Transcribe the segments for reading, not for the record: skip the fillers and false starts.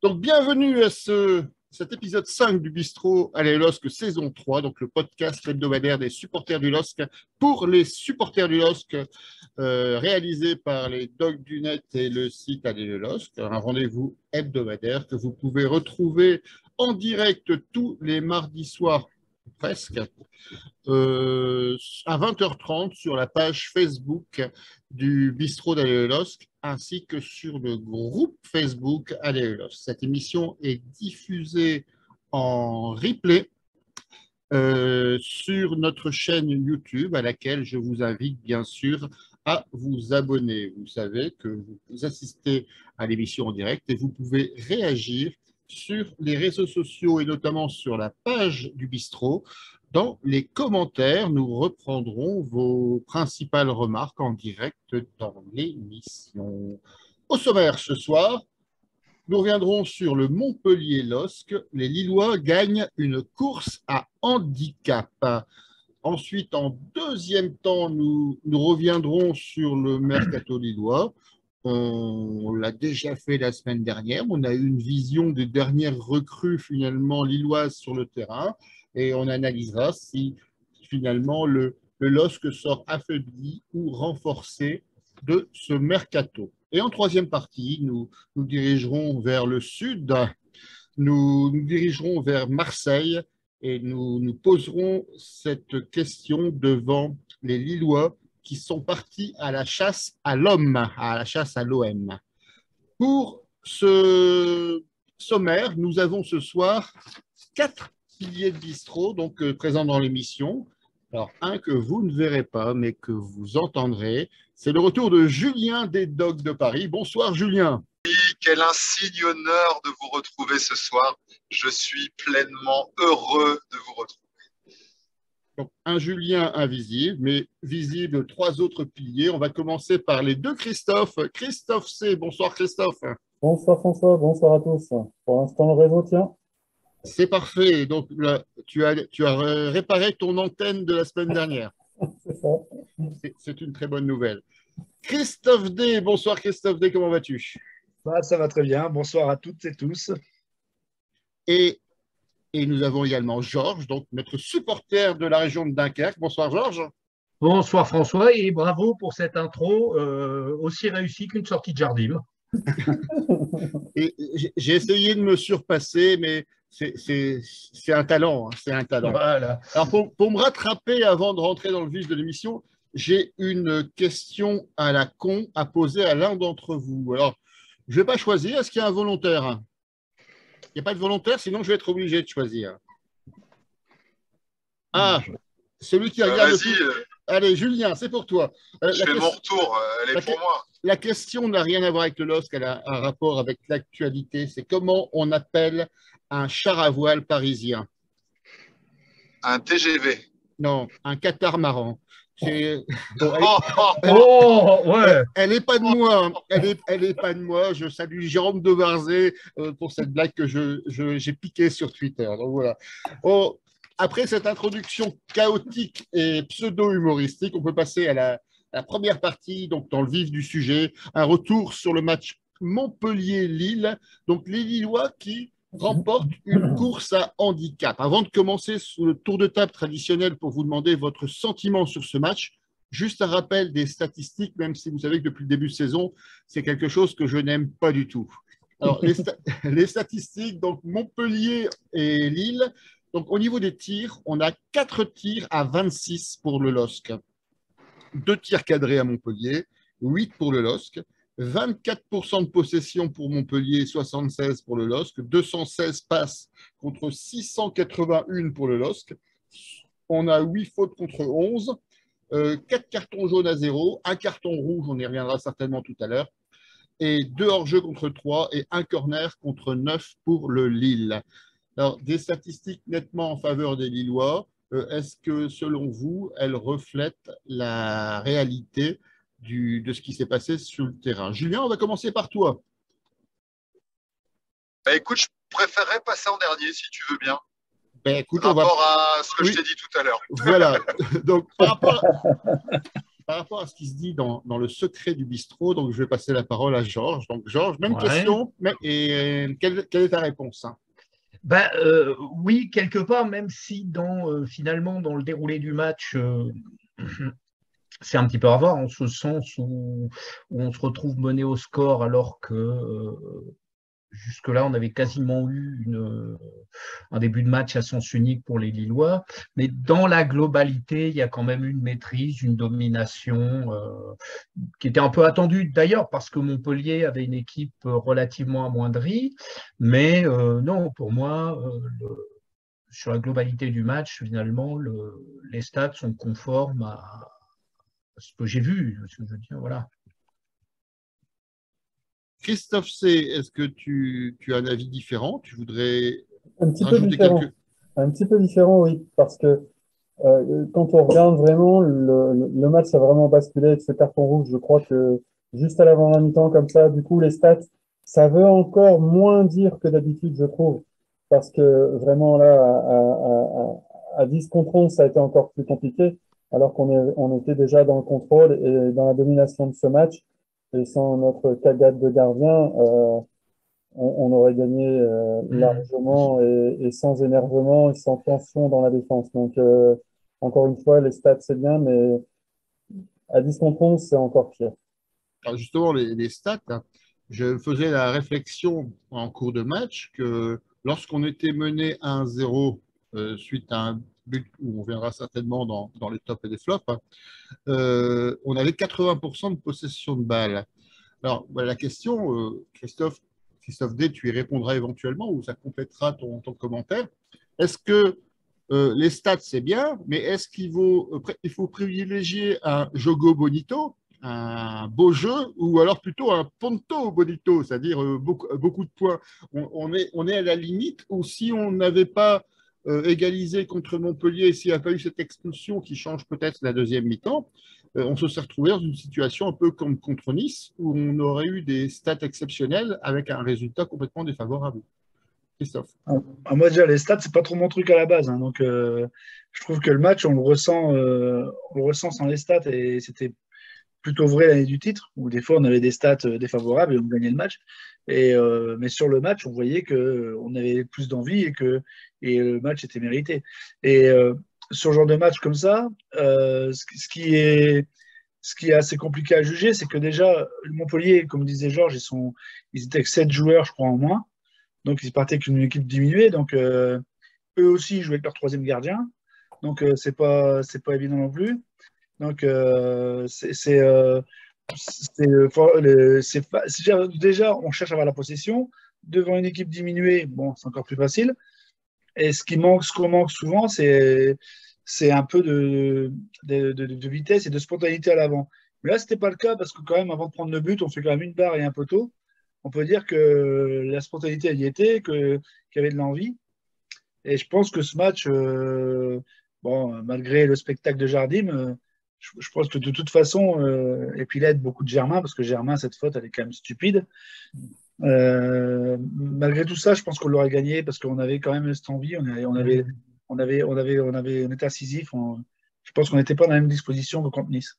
Donc, bienvenue à cet épisode 5 du Bistrot Allez LOSC saison 3, donc le podcast hebdomadaire des supporters du LOSC pour les supporters du LOSC, réalisé par les Dogs du Net et le site Allez le LOSC, un rendez-vous hebdomadaire que vous pouvez retrouver en direct tous les mardis soirs, presque, à 20h30 sur la page Facebook du Bistrot d'Allez le LOSC ainsi que sur le groupe Facebook Allez le LOSC. Cette émission est diffusée en replay sur notre chaîne YouTube à laquelle je vous invite bien sûr à vous abonner. Vous savez que vous assistez à l'émission en direct et vous pouvez réagir sur les réseaux sociaux et notamment sur la page du Bistrot. Dans les commentaires, nous reprendrons vos principales remarques en direct dans l'émission. Au sommaire ce soir, nous reviendrons sur le Montpellier LOSC. Les Lillois gagnent une course à handicap. Ensuite, en deuxième temps, nous reviendrons sur le mercato lillois. On l'a déjà fait la semaine dernière. On a eu une vision des dernières recrues finalement lilloises sur le terrain et on analysera si finalement le LOSC sort affaibli ou renforcé de ce mercato. Et en troisième partie, nous dirigerons vers le sud, nous dirigerons vers Marseille et nous poserons cette question devant les Lillois qui sont partis à la chasse à l'homme, à la chasse à l'OM. Pour ce sommaire, nous avons ce soir 4 piliers de bistrot donc présents dans l'émission. Alors, un que vous ne verrez pas, mais que vous entendrez, c'est le retour de Julien des Dogs de Paris. Bonsoir Julien. Oui, quel insigne honneur de vous retrouver ce soir. Je suis pleinement heureux de vous retrouver. Donc, un Julien invisible, mais visible 3 autres piliers. On va commencer par les 2 Christophe. Christophe C. Bonsoir Christophe. Bonsoir François, bonsoir à tous. Pour l'instant, le réseau tient. C'est parfait. Donc, là, tu as réparé ton antenne de la semaine dernière. C'est ça. C'est une très bonne nouvelle. Christophe D. Bonsoir Christophe D. Comment vas-tu? Ça va très bien. Bonsoir à toutes et tous. Et nous avons également Georges, donc notre supporter de la région de Dunkerque. Bonsoir Georges. Bonsoir François et bravo pour cette intro aussi réussie qu'une sortie de Jardim. Et j'ai essayé de me surpasser, mais c'est un talent. Hein, c'est un talent. Voilà. Alors pour me rattraper avant de rentrer dans le vif de l'émission, j'ai une question à la con à poser à l'un d'entre vous. Alors, je ne vais pas choisir. Est-ce qu'il y a un volontaire? Il n'y a pas de volontaire, sinon je vais être obligé de choisir. Ah, celui qui regarde. Allez, Julien, c'est pour toi. Je fais mon retour, elle est pour moi. La question n'a rien à voir avec le LOSC, elle a un rapport avec l'actualité. C'est comment on appelle un char à voile parisien? Un TGV. Non, un catamaran. Ouais. Elle n'est pas de moi. Hein. Elle est pas de moi. Je salue Jérôme de Varzé pour cette blague que j'ai piquée sur Twitter. Donc voilà. Après cette introduction chaotique et pseudo-humoristique, on peut passer à la première partie, donc dans le vif du sujet, un retour sur le match Montpellier-Lille. Donc les Lillois qui remportent une course à handicap. Avant de commencer sur le tour de table traditionnel pour vous demander votre sentiment sur ce match, juste un rappel des statistiques, même si vous savez que depuis le début de saison, c'est quelque chose que je n'aime pas du tout. Alors, les statistiques, donc Montpellier et Lille, donc au niveau des tirs, on a 4 tirs à 26 pour le LOSC, 2 tirs cadrés à Montpellier, 8 pour le LOSC, 24% de possession pour Montpellier, 76 pour le LOSC, 216 passes contre 681 pour le LOSC. On a 8 fautes contre 11, 4 cartons jaunes à 0, 1 carton rouge, on y reviendra certainement tout à l'heure, et 2 hors-jeu contre 3 et 1 corner contre 9 pour le Lille. Alors, des statistiques nettement en faveur des Lillois. Est-ce que, selon vous, elles reflètent la réalité de ce qui s'est passé sur le terrain? Julien, on va commencer par toi. Bah, écoute, je préférerais passer en dernier, si tu veux bien. Ben, écoute, par rapport à ce que je t'ai dit tout à l'heure. Voilà. Donc, par rapport à ce qui se dit dans le secret du bistrot, donc je vais passer la parole à Georges. Donc Georges, même Ouais. question, et quelle est ta réponse, hein? Ben, oui, quelque part, même si finalement, dans le déroulé du match, c'est un petit peu à voir, en ce sens où on se retrouve mené au score alors que jusque-là, on avait quasiment eu un début de match à sens unique pour les Lillois. Mais dans la globalité, il y a quand même une maîtrise, une domination qui était un peu attendue d'ailleurs parce que Montpellier avait une équipe relativement amoindrie. Mais non, pour moi, sur la globalité du match, finalement, les stats sont conformes à ce que j'ai vu. Ce que je veux dire, voilà. Christophe C, est-ce que tu as un avis différent? Tu voudrais Un petit peu rajouter différent. quelques... Un petit peu différent, oui, parce que quand on regarde vraiment, le match a vraiment basculé avec ce carton rouge. Je crois que juste à l'avant la mi-temps, comme ça, du coup, les stats, ça veut encore moins dire que d'habitude, je trouve. Parce que vraiment, là, à 10 contre 11, ça a été encore plus compliqué, alors on était déjà dans le contrôle et dans la domination de ce match. Et sans notre cagade de gardien, on aurait gagné largement et sans énervement et sans tension dans la défense. Donc, encore une fois, les stats, c'est bien, mais à 10 contre 11, c'est encore pire. Alors justement, les stats, hein, je faisais la réflexion en cours de match que lorsqu'on était mené 1-0 suite à un but où on verra certainement dans les tops et les flops, hein, on avait 80% de possession de balle. Alors, voilà, la question, Christophe D, tu y répondras éventuellement ou ça complétera ton commentaire. Est-ce que les stats, c'est bien, mais est-ce il faut privilégier un jogo bonito, un beau jeu, ou alors plutôt un ponto bonito, c'est-à-dire beaucoup de points? On est à la limite, ou si on n'avait pas égalisé contre Montpellier, s'il n'y a pas eu cette expulsion qui change peut-être la deuxième mi-temps, on se serait retrouvé dans une situation un peu comme contre Nice, où on aurait eu des stats exceptionnelles avec un résultat complètement défavorable. Christophe. Moi, déjà, les stats, c'est pas trop mon truc à la base, hein. Donc, je trouve que le match, on le ressent sans les stats. Et c'était plutôt vrai l'année du titre, où des fois, on avait des stats défavorables et on gagnait le match. Mais sur le match, on voyait qu'on avait plus d'envie et le match était mérité. Et sur ce genre de match comme ça, ce qui est assez compliqué à juger, c'est que déjà, Montpellier, comme disait Georges, ils étaient avec 7 joueurs, je crois, en moins. Donc, ils partaient avec une équipe diminuée. Donc, eux aussi, ils jouaient avec leur troisième gardien. Donc, c'est pas évident non plus. Donc, déjà, on cherche à avoir la possession. Devant une équipe diminuée, bon, c'est encore plus facile. Et ce qu'on manque souvent, c'est un peu de vitesse et de spontanéité à l'avant. Mais là, ce n'était pas le cas parce que quand même, avant de prendre le but, on fait quand même une barre et un poteau. On peut dire que la spontanéité, elle y était, qu'il y avait de l'envie. Et je pense que ce match, bon, malgré le spectacle de Jardim, je pense que de toute façon, et puis l'aide beaucoup de Germain, parce que Germain, cette faute, elle est quand même stupide. Malgré tout ça, je pense qu'on l'aurait gagné parce qu'on avait quand même cette envie, on était incisif. Je pense qu'on n'était pas dans la même disposition que contre Nice.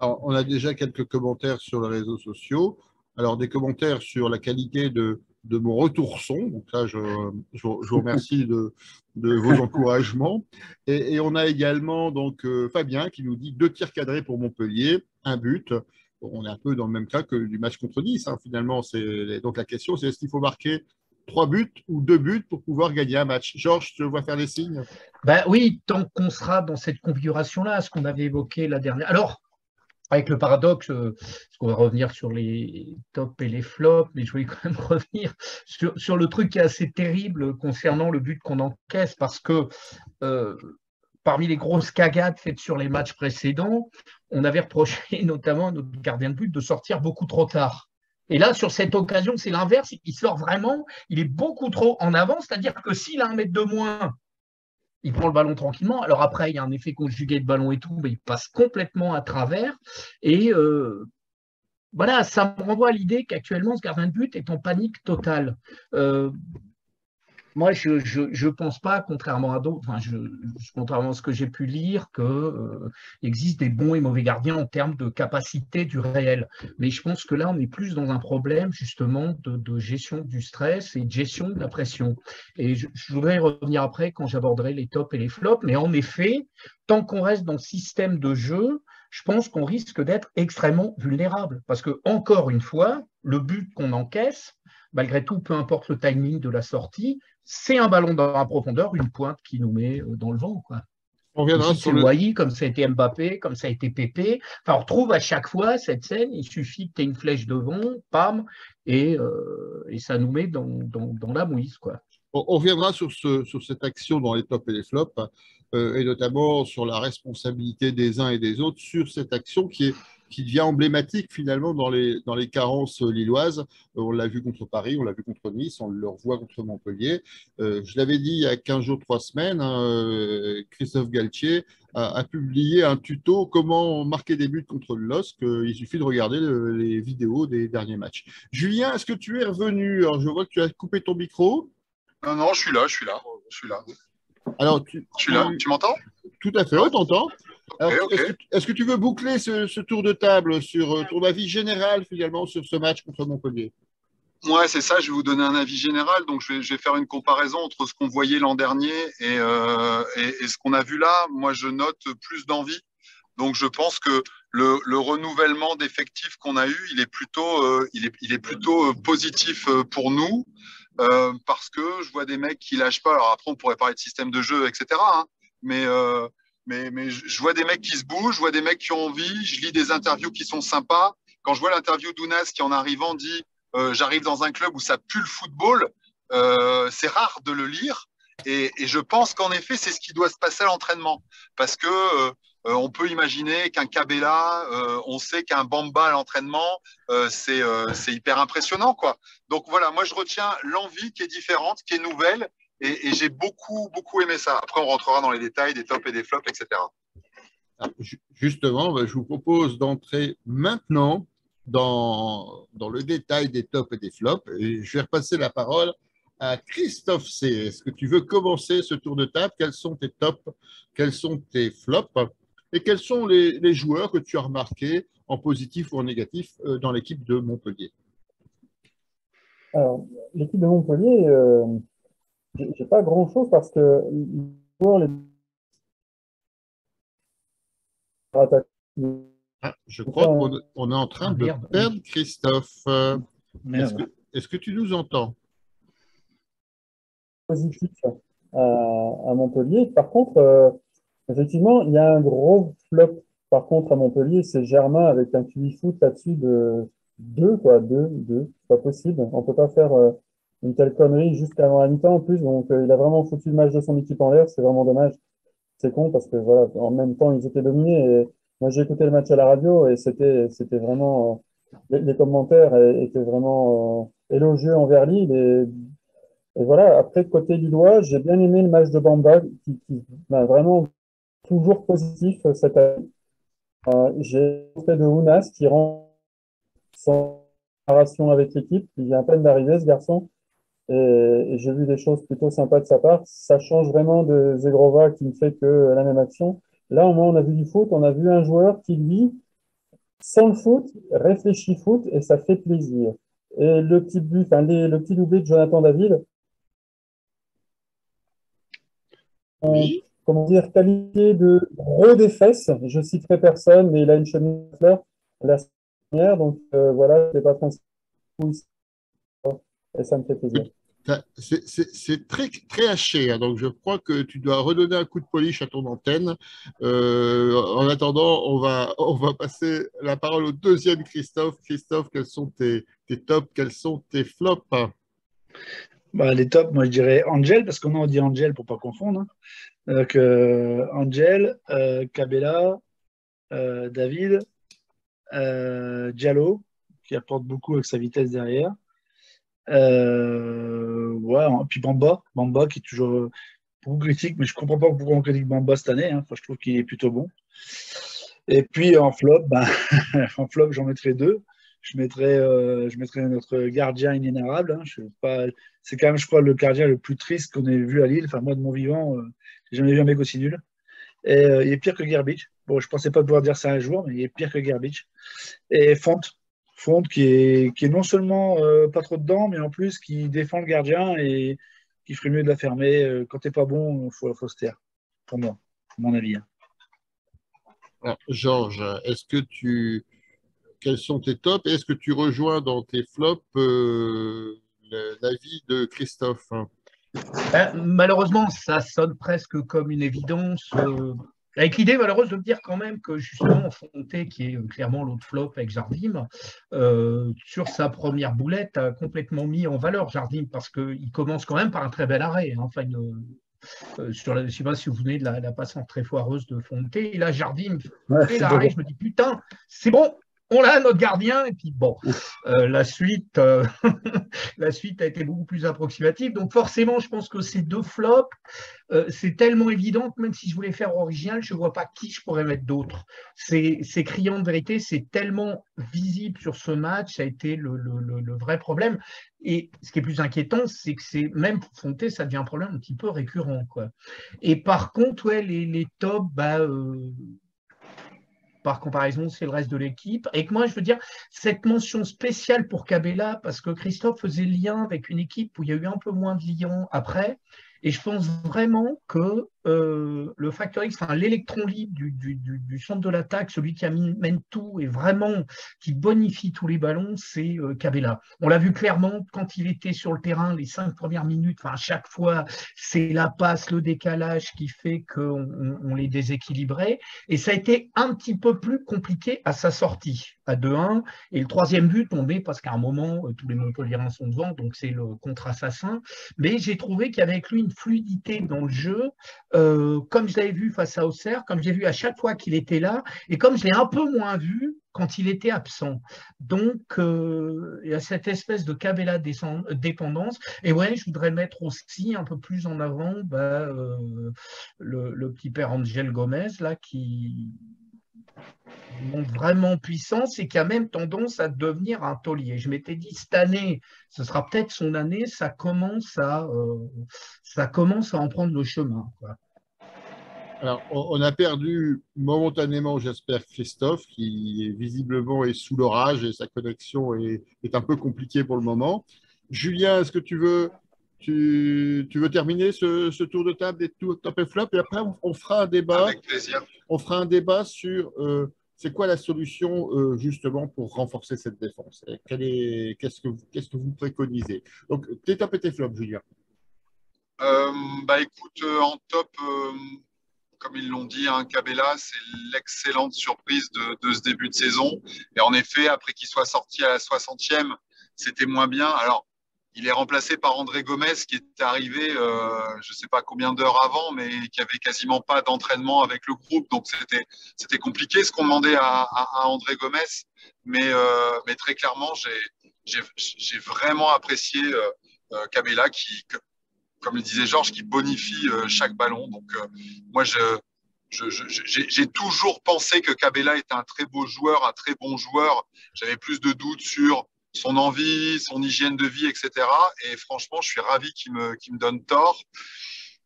Alors, on a déjà quelques commentaires sur les réseaux sociaux. Alors, des commentaires sur la qualité de mon retour son. Donc, ça, je vous remercie de vos encouragements. Et on a également donc, Fabien qui nous dit 2 tirs cadrés pour Montpellier, 1 but. Bon, on est un peu dans le même cas que du match contre Nice, hein, finalement. Donc, la question, c'est est-ce qu'il faut marquer 3 buts ou 2 buts pour pouvoir gagner un match? Georges, je te vois faire les signes. Ben oui, tant qu'on sera dans cette configuration-là, ce qu'on avait évoqué la dernière. Alors, avec le paradoxe, parce qu'on va revenir sur les tops et les flops, mais je voulais quand même revenir sur le truc qui est assez terrible concernant le but qu'on encaisse, parce que parmi les grosses cagades faites sur les matchs précédents, on avait reproché notamment à notre gardien de but de sortir beaucoup trop tard. Et là, sur cette occasion, c'est l'inverse, il sort vraiment, il est beaucoup trop en avant, c'est-à-dire que s'il a 1 mètre de moins, il prend le ballon tranquillement. Alors après, il y a un effet conjugué de ballon et tout, mais il passe complètement à travers. Et voilà, ça me renvoie à l'idée qu'actuellement, ce gardien de but est en panique totale. Moi, je pense pas, contrairement à d'autres, enfin, contrairement à ce que j'ai pu lire, il existe des bons et mauvais gardiens en termes de capacité du réel. Mais je pense que là, on est plus dans un problème justement de gestion du stress et de gestion de la pression. Et je voudrais y revenir après quand j'aborderai les tops et les flops. Mais en effet, tant qu'on reste dans le système de jeu, je pense qu'on risque d'être extrêmement vulnérable. Parce que, encore une fois, le but qu'on encaisse, malgré tout, peu importe le timing de la sortie, c'est un ballon dans la profondeur, une pointe qui nous met dans le vent, quoi. On reviendra Ici, sur c'est le, Wai, comme ça a été Mbappé, comme ça a été Pépé. Enfin, on retrouve à chaque fois cette scène, il suffit que tu aies une flèche devant, pam, et ça nous met dans la mouise, quoi. on reviendra sur cette action dans les tops et les flops, et notamment sur la responsabilité des uns et des autres sur cette action qui devient emblématique finalement dans les carences lilloises. On l'a vu contre Paris, on l'a vu contre Nice, on le revoit contre Montpellier. Je l'avais dit il y a 15 jours, 3 semaines, hein, Christophe Galtier a publié un tuto comment marquer des buts contre le LOSC. Il suffit de regarder les vidéos des derniers matchs. Julien, est-ce que tu es revenu? Alors, je vois que tu as coupé ton micro. Non, non, je suis là, je suis là, je suis là. Alors, Je suis là, tu m'entends? tout à fait, on t'entend. Alors, Ok, ok. est-ce que tu veux boucler ce tour de table sur ton avis général finalement sur ce match contre Montpellier? Ouais, c'est ça, je vais vous donner un avis général. Donc, je vais faire une comparaison entre ce qu'on voyait l'an dernier et ce qu'on a vu là. Moi, je note plus d'envie. Donc, je pense que le renouvellement d'effectifs qu'on a eu, il est plutôt positif pour nous parce que je vois des mecs qui lâchent pas. Alors après, on pourrait parler de système de jeu, etc. hein. mais, euh, mais je vois des mecs qui se bougent, je vois des mecs qui ont envie. Je lis des interviews qui sont sympas. Quand je vois l'interview d'Ounas qui en arrivant dit j'arrive dans un club où ça pue le football, c'est rare de le lire. Et je pense qu'en effet, c'est ce qui doit se passer à l'entraînement. Parce que on peut imaginer qu'un Cabella, on sait qu'un Bamba à l'entraînement, c'est hyper impressionnant, quoi. Donc voilà, moi je retiens l'envie qui est différente, qui est nouvelle, et j'ai beaucoup aimé ça. Après, on rentrera dans les détails des tops et des flops, etc. Justement, je vous propose d'entrer maintenant dans le détail des tops et des flops. Et je vais repasser la parole à Christophe C. Est-ce que tu veux commencer ce tour de table? Quels sont tes tops? Quels sont tes flops? Et quels sont les joueurs que tu as remarqués en positif ou en négatif dans l'équipe de Montpellier? Alors, l'équipe de Montpellier, j'ai pas grand-chose parce que les joueurs, les attaquants, Ah, je crois qu'on est en train de Merde. perdre Christophe. Merde. Est-ce que tu nous entends? positifs à Montpellier. Par contre, effectivement, il y a un gros flop. Par contre, à Montpellier, c'est Germain avec un QI foot là-dessus de 2, quoi. 2. C'est pas possible. On peut pas faire une telle connerie juste avant la mi-temps en plus. Donc, il a vraiment foutu le match de son équipe en l'air. C'est vraiment dommage. C'est con parce que voilà, en même temps, ils étaient dominés. Et moi, j'ai écouté le match à la radio et c'était vraiment, les commentaires étaient vraiment élogieux envers Lille. Et voilà, après, côté Lillois, j'ai bien aimé le match de Bamba qui m'a vraiment toujours positif cette année. J'ai fait de Ounas qui rend son préparation avec l'équipe. Il vient à peine d'arriver, ce garçon. Et j'ai vu des choses plutôt sympas de sa part. Ça change vraiment de Zegrova qui ne fait que la même action. Là, au moins, on a vu du foot. On a vu un joueur qui, lui, sans le foot, réfléchit foot et ça fait plaisir. Et le petit but, enfin, le petit doublé de Jonathan David, Oui. comment dire, qualifié de gros des fesses. Je citerai personne, mais il a une chemise à fleurs la dernière. Donc voilà, c'est pas trop et ça me fait plaisir. C'est très haché, hein, donc je crois que tu dois redonner un coup de polish à ton antenne. En attendant, on va passer la parole au deuxième Christophe. Christophe, quels sont tes tops, quels sont tes flops? Bah, les tops, moi je dirais Angel, parce qu'on dit Angel pour pas confondre. Hein. Donc, Angel, Cabella, David, Diallo, qui apporte beaucoup avec sa vitesse derrière. Ouais, puis Bamba qui est toujours beaucoup critique, mais je comprends pas pourquoi on critique Bamba cette année. Hein. Enfin, je trouve qu'il est plutôt bon. Et puis en flop, en flop, j'en mettrai 2. je mettrais notre gardien inénarrable. Hein. C'est quand même, je crois, le gardien le plus triste qu'on ait vu à Lille. Enfin, moi, de mon vivant, j'ai jamais vu un mec aussi nul. Et il est pire que Gerbic. Bon, je pensais pas pouvoir dire ça un jour, mais il est pire que Gerbic. Et Font qui est non seulement pas trop dedans, mais en plus qui défend le gardien et qui ferait mieux de la fermer. Quand t'es pas bon, faut se taire. Pour moi, mon avis. Hein. Alors, Georges, quels sont tes tops et est-ce que tu rejoins dans tes flops l'avis de Christophe? Malheureusement, ça sonne presque comme une évidence. Avec l'idée malheureuse de me dire quand même que justement Fonté, qui est clairement l'autre flop avec Jardim, sur sa première boulette, a complètement mis en valeur Jardim parce qu'il commence quand même par un très bel arrêt. Hein. Enfin, je ne sais pas si vous venez de la passante très foireuse de Fonté. Et là, Jardim fait l'arrêt. Bon. Je me dis, putain, c'est bon, on l'a, notre gardien. Et puis bon, la suite a été beaucoup plus approximative. Donc forcément, je pense que ces deux flops, c'est tellement évident que même si je voulais faire original, je ne vois pas qui je pourrais mettre d'autre. C'est criant de vérité, c'est tellement visible sur ce match, ça a été le vrai problème. Et ce qui est plus inquiétant, c'est que même pour Fonté, ça devient un problème un petit peu récurrent, quoi. Et par contre, ouais, les tops, par comparaison, c'est le reste de l'équipe. Et que moi, je veux dire, cette mention spéciale pour Cabella, parce que Christophe faisait le lien avec une équipe où il y a eu un peu moins de liants après. Et je pense vraiment que le facteur X, enfin, l'électron libre du centre de l'attaque, celui qui amène tout et vraiment qui bonifie tous les ballons, c'est Cabella. On l'a vu clairement quand il était sur le terrain, les 5 premières minutes, enfin, à chaque fois, c'est la passe, le décalage qui fait qu'on les déséquilibrait. Et ça a été un petit peu plus compliqué à sa sortie, à 2-1. Et le troisième but tombait parce qu'à un moment, tous les Montpelliérains sont devant, donc c'est le contre-assassin. Mais j'ai trouvé qu'il y avait avec lui une fluidité dans le jeu, comme je l'avais vu face à Auxerre, comme j'ai vu à chaque fois qu'il était là, et comme je l'ai un peu moins vu quand il était absent. Donc, il y a cette espèce de Cabella dépendance. Et ouais, je voudrais mettre aussi un peu plus en avant le petit père Angel Gomez, là, qui montre vraiment puissance et qui a même tendance à devenir un taulier. Je m'étais dit, cette année, ce sera peut-être son année, ça commence à en prendre le chemin, quoi. Alors, on a perdu momentanément, j'espère, Christophe, qui visiblement est sous l'orage et sa connexion est un peu compliquée pour le moment. Julien, est-ce que tu veux terminer ce tour de table des top et flop et après on fera un débat. Avec plaisir. On fera un débat sur c'est quoi la solution justement pour renforcer cette défense. Qu'est-ce que vous préconisez? Donc, tes top et tes flops, Julien. Écoute, en top, comme ils l'ont dit, hein, Cabella, c'est l'excellente surprise de ce début de saison. Et en effet, après qu'il soit sorti à la 60e, c'était moins bien. Alors, il est remplacé par André Gomez qui est arrivé, je ne sais pas combien d'heures avant, mais qui avait quasiment pas d'entraînement avec le groupe. Donc, c'était compliqué ce qu'on demandait à André Gomez. Mais très clairement, j'ai vraiment apprécié Cabella comme le disait Georges, qui bonifie chaque ballon. Donc, moi, j'ai toujours pensé que Cabella était un très beau joueur, un très bon joueur. J'avais plus de doutes sur son envie, son hygiène de vie, etc. Et franchement, je suis ravi qu'il me donne tort.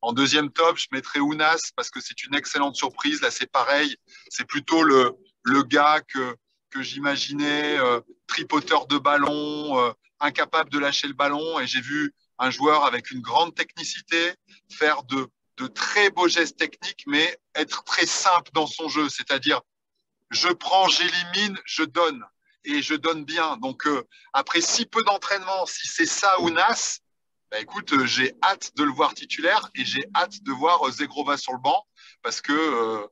En deuxième top, je mettrais Ounas parce que c'est une excellente surprise. Là, c'est pareil. C'est plutôt le gars que j'imaginais, tripoteur de ballon, incapable de lâcher le ballon. Et j'ai vu un joueur avec une grande technicité faire de très beaux gestes techniques, mais être très simple dans son jeu. C'est-à-dire, je prends, j'élimine, je donne. Et je donne bien. Donc, après si peu d'entraînement, si c'est ça Ounas, écoute, j'ai hâte de le voir titulaire et j'ai hâte de voir Zegrova sur le banc parce que,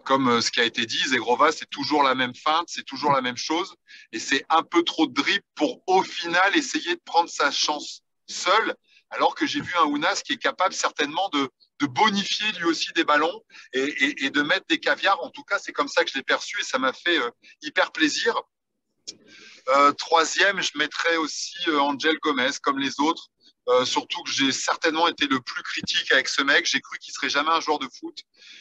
comme ce qui a été dit, Zegrova, c'est toujours la même feinte, c'est toujours la même chose et c'est un peu trop de dribble pour, au final, essayer de prendre sa chance seul, alors que j'ai vu un Ounas qui est capable certainement de bonifier lui aussi des ballons et de mettre des caviars. En tout cas, c'est comme ça que je l'ai perçu et ça m'a fait hyper plaisir. Troisième, je mettrais aussi Angel Gomez comme les autres. Surtout que j'ai certainement été le plus critique avec ce mec. J'ai cru qu'il ne serait jamais un joueur de foot.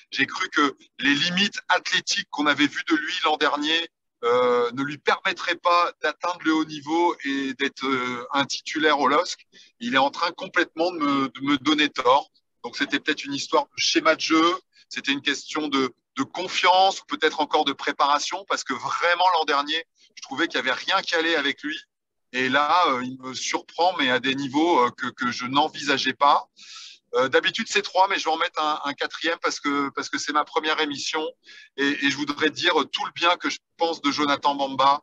J'ai cru que les limites athlétiques qu'on avait vues de lui l'an dernier ne lui permettrait pas d'atteindre le haut niveau et d'être un titulaire au LOSC. Il est en train complètement de me donner tort. Donc c'était peut-être une histoire de schéma de jeu, c'était une question de confiance, ou peut-être encore de préparation, parce que vraiment l'an dernier, je trouvais qu'il n'y avait rien qui allait avec lui. Et là, il me surprend, mais à des niveaux que je n'envisageais pas. D'habitude, c'est 3, mais je vais en mettre un quatrième parce que c'est ma première émission. Et je voudrais dire tout le bien que je pense de Jonathan Bamba.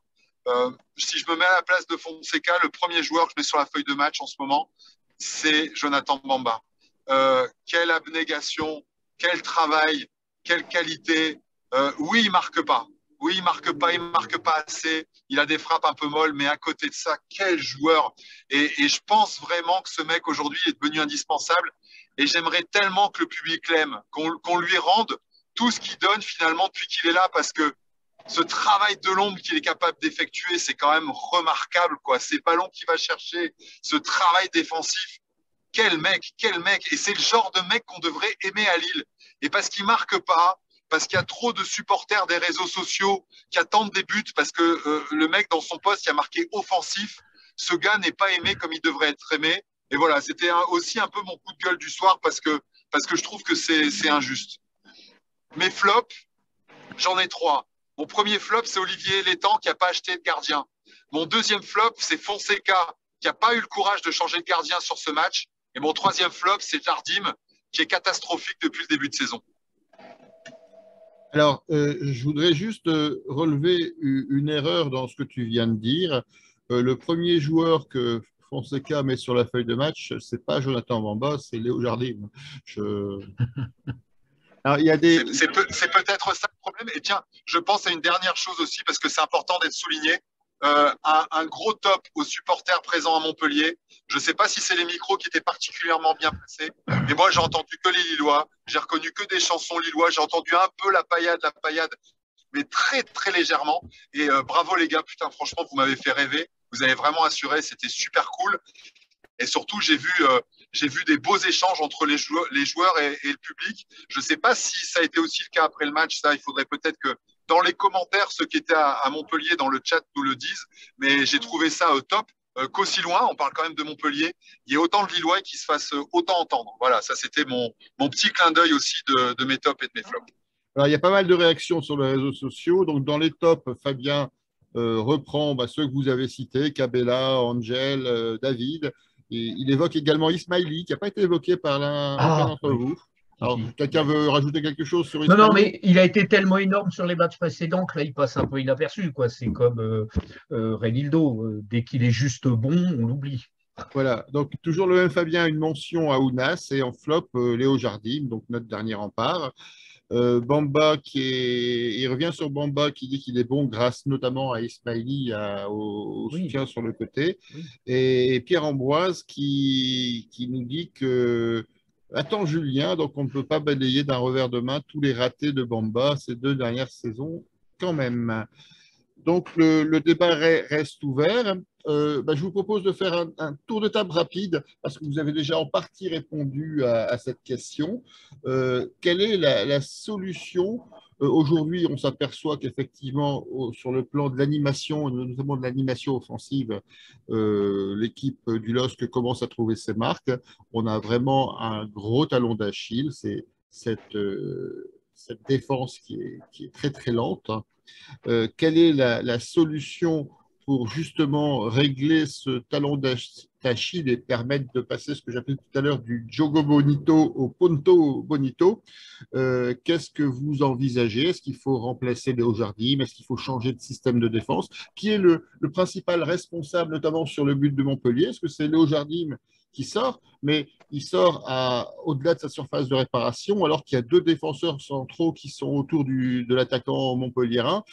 Si je me mets à la place de Fonseca, le premier joueur que je mets sur la feuille de match en ce moment, c'est Jonathan Bamba. Quelle abnégation, quel travail, quelle qualité. Oui, il marque pas. Oui, il marque pas assez. Il a des frappes un peu molles, mais à côté de ça, quel joueur. Et je pense vraiment que ce mec aujourd'hui est devenu indispensable. Et j'aimerais tellement que le public l'aime, qu'on lui rende tout ce qu'il donne finalement depuis qu'il est là, parce que ce travail de l'ombre qu'il est capable d'effectuer, c'est quand même remarquable, quoi. Ces ballons qu'il va chercher, ce travail défensif. Quel mec, quel mec. Et c'est le genre de mec qu'on devrait aimer à Lille. Et parce qu'il marque pas, parce qu'il y a trop de supporters des réseaux sociaux qui attendent des buts, parce que le mec dans son poste, il a marqué offensif. Ce gars n'est pas aimé comme il devrait être aimé. Et voilà, c'était aussi un peu mon coup de gueule du soir, parce que je trouve que c'est injuste. Mes flops, j'en ai 3. Mon premier flop, c'est Olivier Létang qui n'a pas acheté de gardien. Mon deuxième flop, c'est Fonseca qui n'a pas eu le courage de changer de gardien sur ce match. Et mon troisième flop, c'est Jardim qui est catastrophique depuis le début de saison. Alors, je voudrais juste relever une erreur dans ce que tu viens de dire. Le premier joueur que Fonseca met sur la feuille de match, c'est pas Jonathan Bamba, c'est Léo Jardim. Alors, il y a des... C'est peut-être ça le problème. Et tiens, je pense à une dernière chose aussi, parce que c'est important d'être souligné. Un gros top aux supporters présents à Montpellier. Je ne sais pas si c'est les micros qui étaient particulièrement bien placés, mais moi, j'ai entendu que les Lillois. J'ai reconnu que des chansons lillois. J'ai entendu un peu la paillade, mais très, très légèrement. Et bravo les gars, putain, franchement, vous m'avez fait rêver. Vous avez vraiment assuré, c'était super cool. Et surtout, j'ai vu des beaux échanges entre les joueurs et le public. Je ne sais pas si ça a été aussi le cas après le match. Ça, il faudrait peut-être que dans les commentaires, ceux qui étaient à Montpellier dans le chat nous le disent. Mais j'ai trouvé ça top. Qu'aussi loin, on parle quand même de Montpellier, il y a autant de Lillois qui se fassent autant entendre. Voilà, ça c'était mon petit clin d'œil aussi de mes tops et de mes flops. Alors, il y a pas mal de réactions sur les réseaux sociaux. Donc, dans les tops, Fabien reprend ceux que vous avez cités, Cabella, Angel, David. Et il évoque également Ismaili, qui n'a pas été évoqué par aucun d'entre vous. Alors, quelqu'un veut rajouter quelque chose sur Ismaili? Non, mais il a été tellement énorme sur les matchs précédents que là, il passe un peu inaperçu, quoi. C'est comme Renildo. Dès qu'il est juste bon, on l'oublie. Voilà, donc toujours le même Fabien, une mention à Ounas et en flop, Léo Jardim, donc notre dernier rempart. Bamba il revient sur Bamba qui dit qu'il est bon grâce notamment à Ismaili, au soutien sur le côté. Oui. Et Pierre-Ambroise qui nous dit que attends Julien, donc on ne peut pas balayer d'un revers de main tous les ratés de Bamba ces 2 dernières saisons quand même. Donc le débat reste ouvert. Je vous propose de faire un tour de table rapide parce que vous avez déjà en partie répondu à cette question. Quelle est la solution? Aujourd'hui, on s'aperçoit qu'effectivement, sur le plan de l'animation, notamment de l'animation offensive, l'équipe du LOSC commence à trouver ses marques. On a vraiment un gros talon d'Achille. C'est cette défense qui est très, très lente. Quelle est la solution pour justement régler ce talon d'Achille et permettre de passer ce que j'appelais tout à l'heure du Jogo Bonito au Ponto Bonito? Qu'est-ce que vous envisagez? Est-ce qu'il faut remplacer Léo Jardim? Est-ce qu'il faut changer de système de défense? Qui est le principal responsable, notamment sur le but de Montpellier? Est-ce que c'est Léo Jardim qui sort, mais il sort au-delà de sa surface de réparation, alors qu'il y a 2 défenseurs centraux qui sont autour de l'attaquant montpelliérain?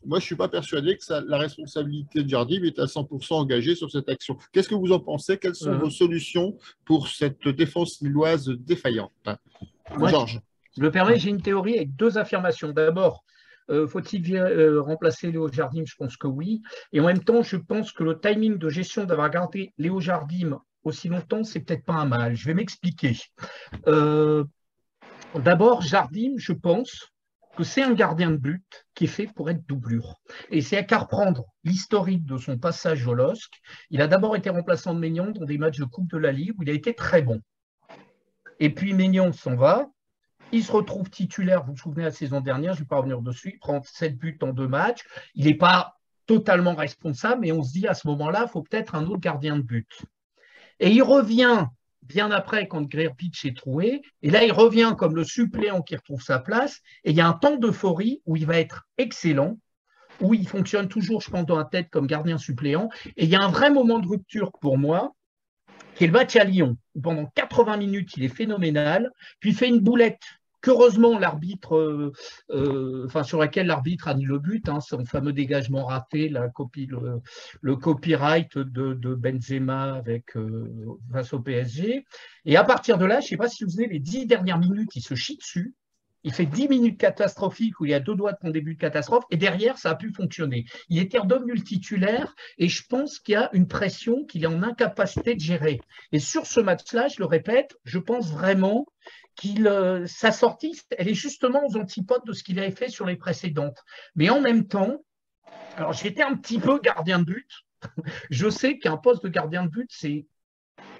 Moi, je ne suis pas persuadé que la responsabilité de Jardim est à 100% engagée sur cette action. Qu'est-ce que vous en pensez? Quelles sont vos solutions pour cette défense lilloise défaillante? Georges. Je me permets, j'ai une théorie avec 2 affirmations. D'abord, faut-il remplacer Léo Jardim? Je pense que oui. Et en même temps, je pense que le timing de gestion d'avoir gardé Léo Jardim aussi longtemps, c'est peut-être pas un mal. Je vais m'expliquer. D'abord, Jardim, je pense, que c'est un gardien de but qui est fait pour être doublure. Et c'est qu'à reprendre l'historique de son passage au LOSC. Il a d'abord été remplaçant de Maignan dans des matchs de Coupe de la Ligue où il a été très bon. Et puis Maignan s'en va. Il se retrouve titulaire, vous vous souvenez, la saison dernière, je ne vais pas revenir dessus, il prend 7 buts en 2 matchs. Il n'est pas totalement responsable, mais on se dit à ce moment-là, il faut peut-être un autre gardien de but. Et il revient bien après quand Grbić est troué, et là il revient comme le suppléant qui retrouve sa place, et il y a un temps d'euphorie où il va être excellent, où il fonctionne toujours, je pense, dans la tête comme gardien suppléant, et il y a un vrai moment de rupture pour moi, qui est le match à Lyon, où pendant 80 minutes, il est phénoménal, puis il fait une boulette qu'heureusement l'arbitre, sur laquelle l'arbitre a mis le but, son fameux dégagement raté, le copyright de Benzema face au PSG. Et à partir de là, je ne sais pas si vous vous souvenez, les 10 dernières minutes, il se chie dessus. Il fait 10 minutes catastrophiques où il y a 2 doigts de son début de catastrophe et derrière, ça a pu fonctionner. Il était redevenu le titulaire et je pense qu'il y a une pression qu'il est en incapacité de gérer. Et sur ce match-là, je le répète, je pense vraiment sa sortie, elle est justement aux antipodes de ce qu'il avait fait sur les précédentes. Mais en même temps, alors j'étais un petit peu gardien de but. Je sais qu'un poste de gardien de but, c'est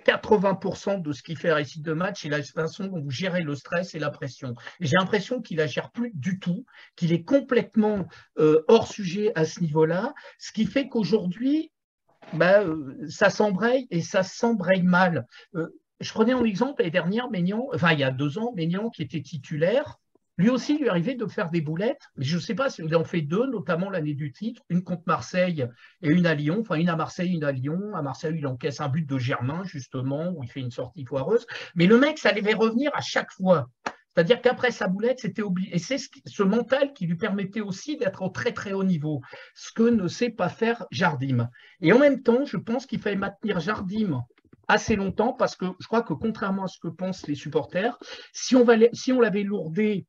80% de ce qu'il fait à récit de match et la façon dont vous gérez le stress et la pression. J'ai l'impression qu'il ne la gère plus du tout, qu'il est complètement hors sujet à ce niveau-là, ce qui fait qu'aujourd'hui, ça s'embraye et ça s'embraye mal. Je prenais en exemple l'année dernière il y a 2 ans, Maignan qui était titulaire. Lui aussi, il lui arrivait de faire des boulettes, mais je ne sais pas s'il en fait 2, notamment l'année du titre, une contre Marseille et une à Lyon, enfin une à Marseille, une à Lyon. À Marseille, il encaisse un but de Germain, justement, où il fait une sortie foireuse. Mais le mec, ça devait revenir à chaque fois. C'est-à-dire qu'après sa boulette, c'était obligé. Et c'est ce mental qui lui permettait aussi d'être au très très haut niveau, ce que ne sait pas faire Jardim. Et en même temps, je pense qu'il fallait maintenir Jardim assez longtemps parce que je crois que contrairement à ce que pensent les supporters, si on l'avait lourdé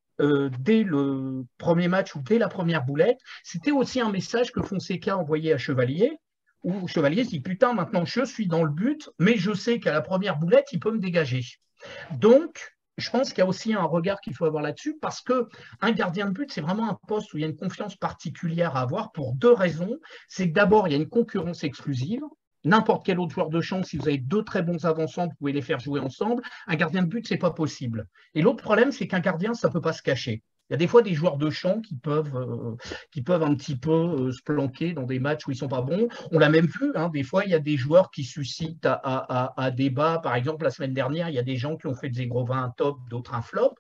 dès le premier match ou dès la première boulette, c'était aussi un message que Fonseca envoyait à Chevalier, où Chevalier se dit « Putain, maintenant je suis dans le but, mais je sais qu'à la première boulette, il peut me dégager. » Donc, je pense qu'il y a aussi un regard qu'il faut avoir là-dessus parce qu'un gardien de but, c'est vraiment un poste où il y a une confiance particulière à avoir pour 2 raisons. C'est que d'abord, il y a une concurrence exclusive. N'importe quel autre joueur de champ, si vous avez 2 très bons avançants, vous pouvez les faire jouer ensemble. Un gardien de but, ce n'est pas possible. Et l'autre problème, c'est qu'un gardien, ça ne peut pas se cacher. Il y a des fois des joueurs de champ qui peuvent un petit peu se planquer dans des matchs où ils ne sont pas bons. On l'a même vu, des fois, il y a des joueurs qui suscitent à débat. Par exemple, la semaine dernière, il y a des gens qui ont fait de Zegrova un top, d'autres un flop.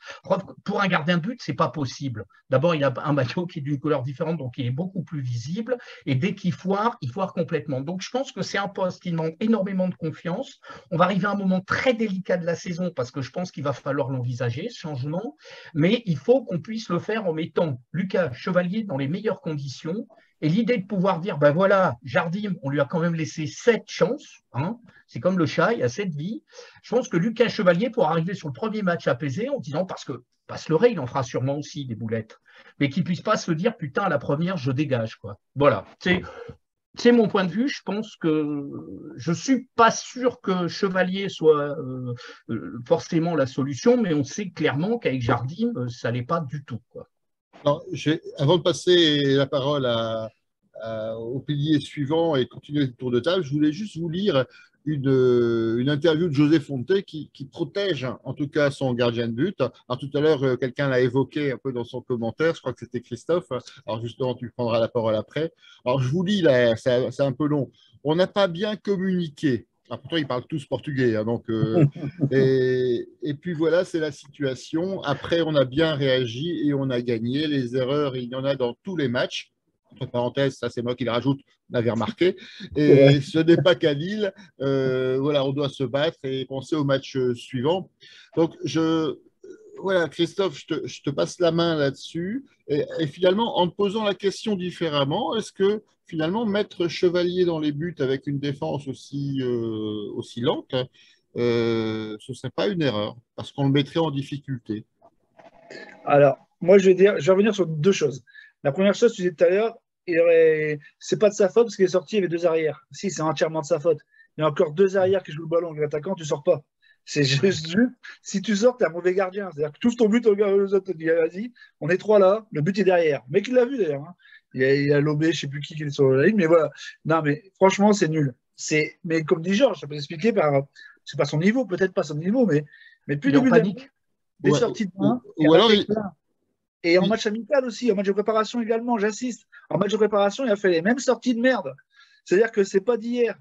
Pour un gardien de but, ce n'est pas possible. D'abord, il a un maillot qui est d'une couleur différente, donc il est beaucoup plus visible. Et dès qu'il foire, il foire complètement. Donc, je pense que c'est un poste qui demande énormément de confiance. On va arriver à un moment très délicat de la saison parce que je pense qu'il va falloir l'envisager, ce changement. Mais il faut qu'on puisse le faire en mettant Lucas Chevalier dans les meilleures conditions. Et l'idée de pouvoir dire, voilà, Jardim, on lui a quand même laissé 7 chances. C'est comme le chat, il y a 7 vies. Je pense que Lucas Chevalier pourra arriver sur le premier match apaisé en disant, parce que Passelet, il en fera sûrement aussi des boulettes, mais qu'il ne puisse pas se dire, putain, à la première, je dégage, quoi. Voilà. C'est mon point de vue. Je pense que je ne suis pas sûr que Chevalier soit forcément la solution, mais on sait clairement qu'avec Jardim, ça n'allait pas du tout, quoi. Alors, avant de passer la parole au pilier suivant et continuer le tour de table, je voulais juste vous lire une interview de José Fonte qui protège en tout cas son gardien de but. Alors tout à l'heure, quelqu'un l'a évoqué un peu dans son commentaire, je crois que c'était Christophe. Alors justement, tu prendras la parole après. Alors je vous lis là, c'est un peu long. On n'a pas bien communiqué. Alors, pourtant, ils parlent tous portugais. Et puis voilà, c'est la situation. Après, on a bien réagi et on a gagné. Les erreurs, il y en a dans tous les matchs. Entre parenthèses, ça c'est moi qui le rajoute, on avait remarqué. Et ce n'est pas qu'à Lille. On doit se battre et penser au match suivant. Donc, voilà, Christophe, je te passe la main là-dessus. Et finalement, en te posant la question différemment, est-ce que finalement, mettre Chevalier dans les buts avec une défense aussi lente, ce ne serait pas une erreur, parce qu'on le mettrait en difficulté? Alors, moi, je vais revenir sur 2 choses. La première chose, tu disais tout à l'heure, c'est pas de sa faute parce qu'il est sorti, il y avait 2 arrières. Si, c'est entièrement de sa faute. Il y a encore 2 arrières qui jouent le ballon, l'attaquant, tu ne sors pas. C'est juste, si tu sors, t'es un mauvais gardien. C'est-à-dire que tu ouvres ton but, regarde les autres, tu dis, vas-y, on est 3 là, le but est derrière. Le mec, il l'a vu d'ailleurs. Hein. Il a lobé, je sais plus qui est sur la ligne, mais voilà. Non, mais franchement, c'est nul. Mais comme dit Georges, ça peut s'expliquer par, c'est pas son niveau, peut-être pas son niveau, mais depuis Il est le en début de panique. des Ouais. sorties de main, Ou alors, et en match amical aussi, en match de préparation également, j'insiste. En match de préparation, il a fait les mêmes sorties de merde. C'est-à-dire que c'est pas d'hier.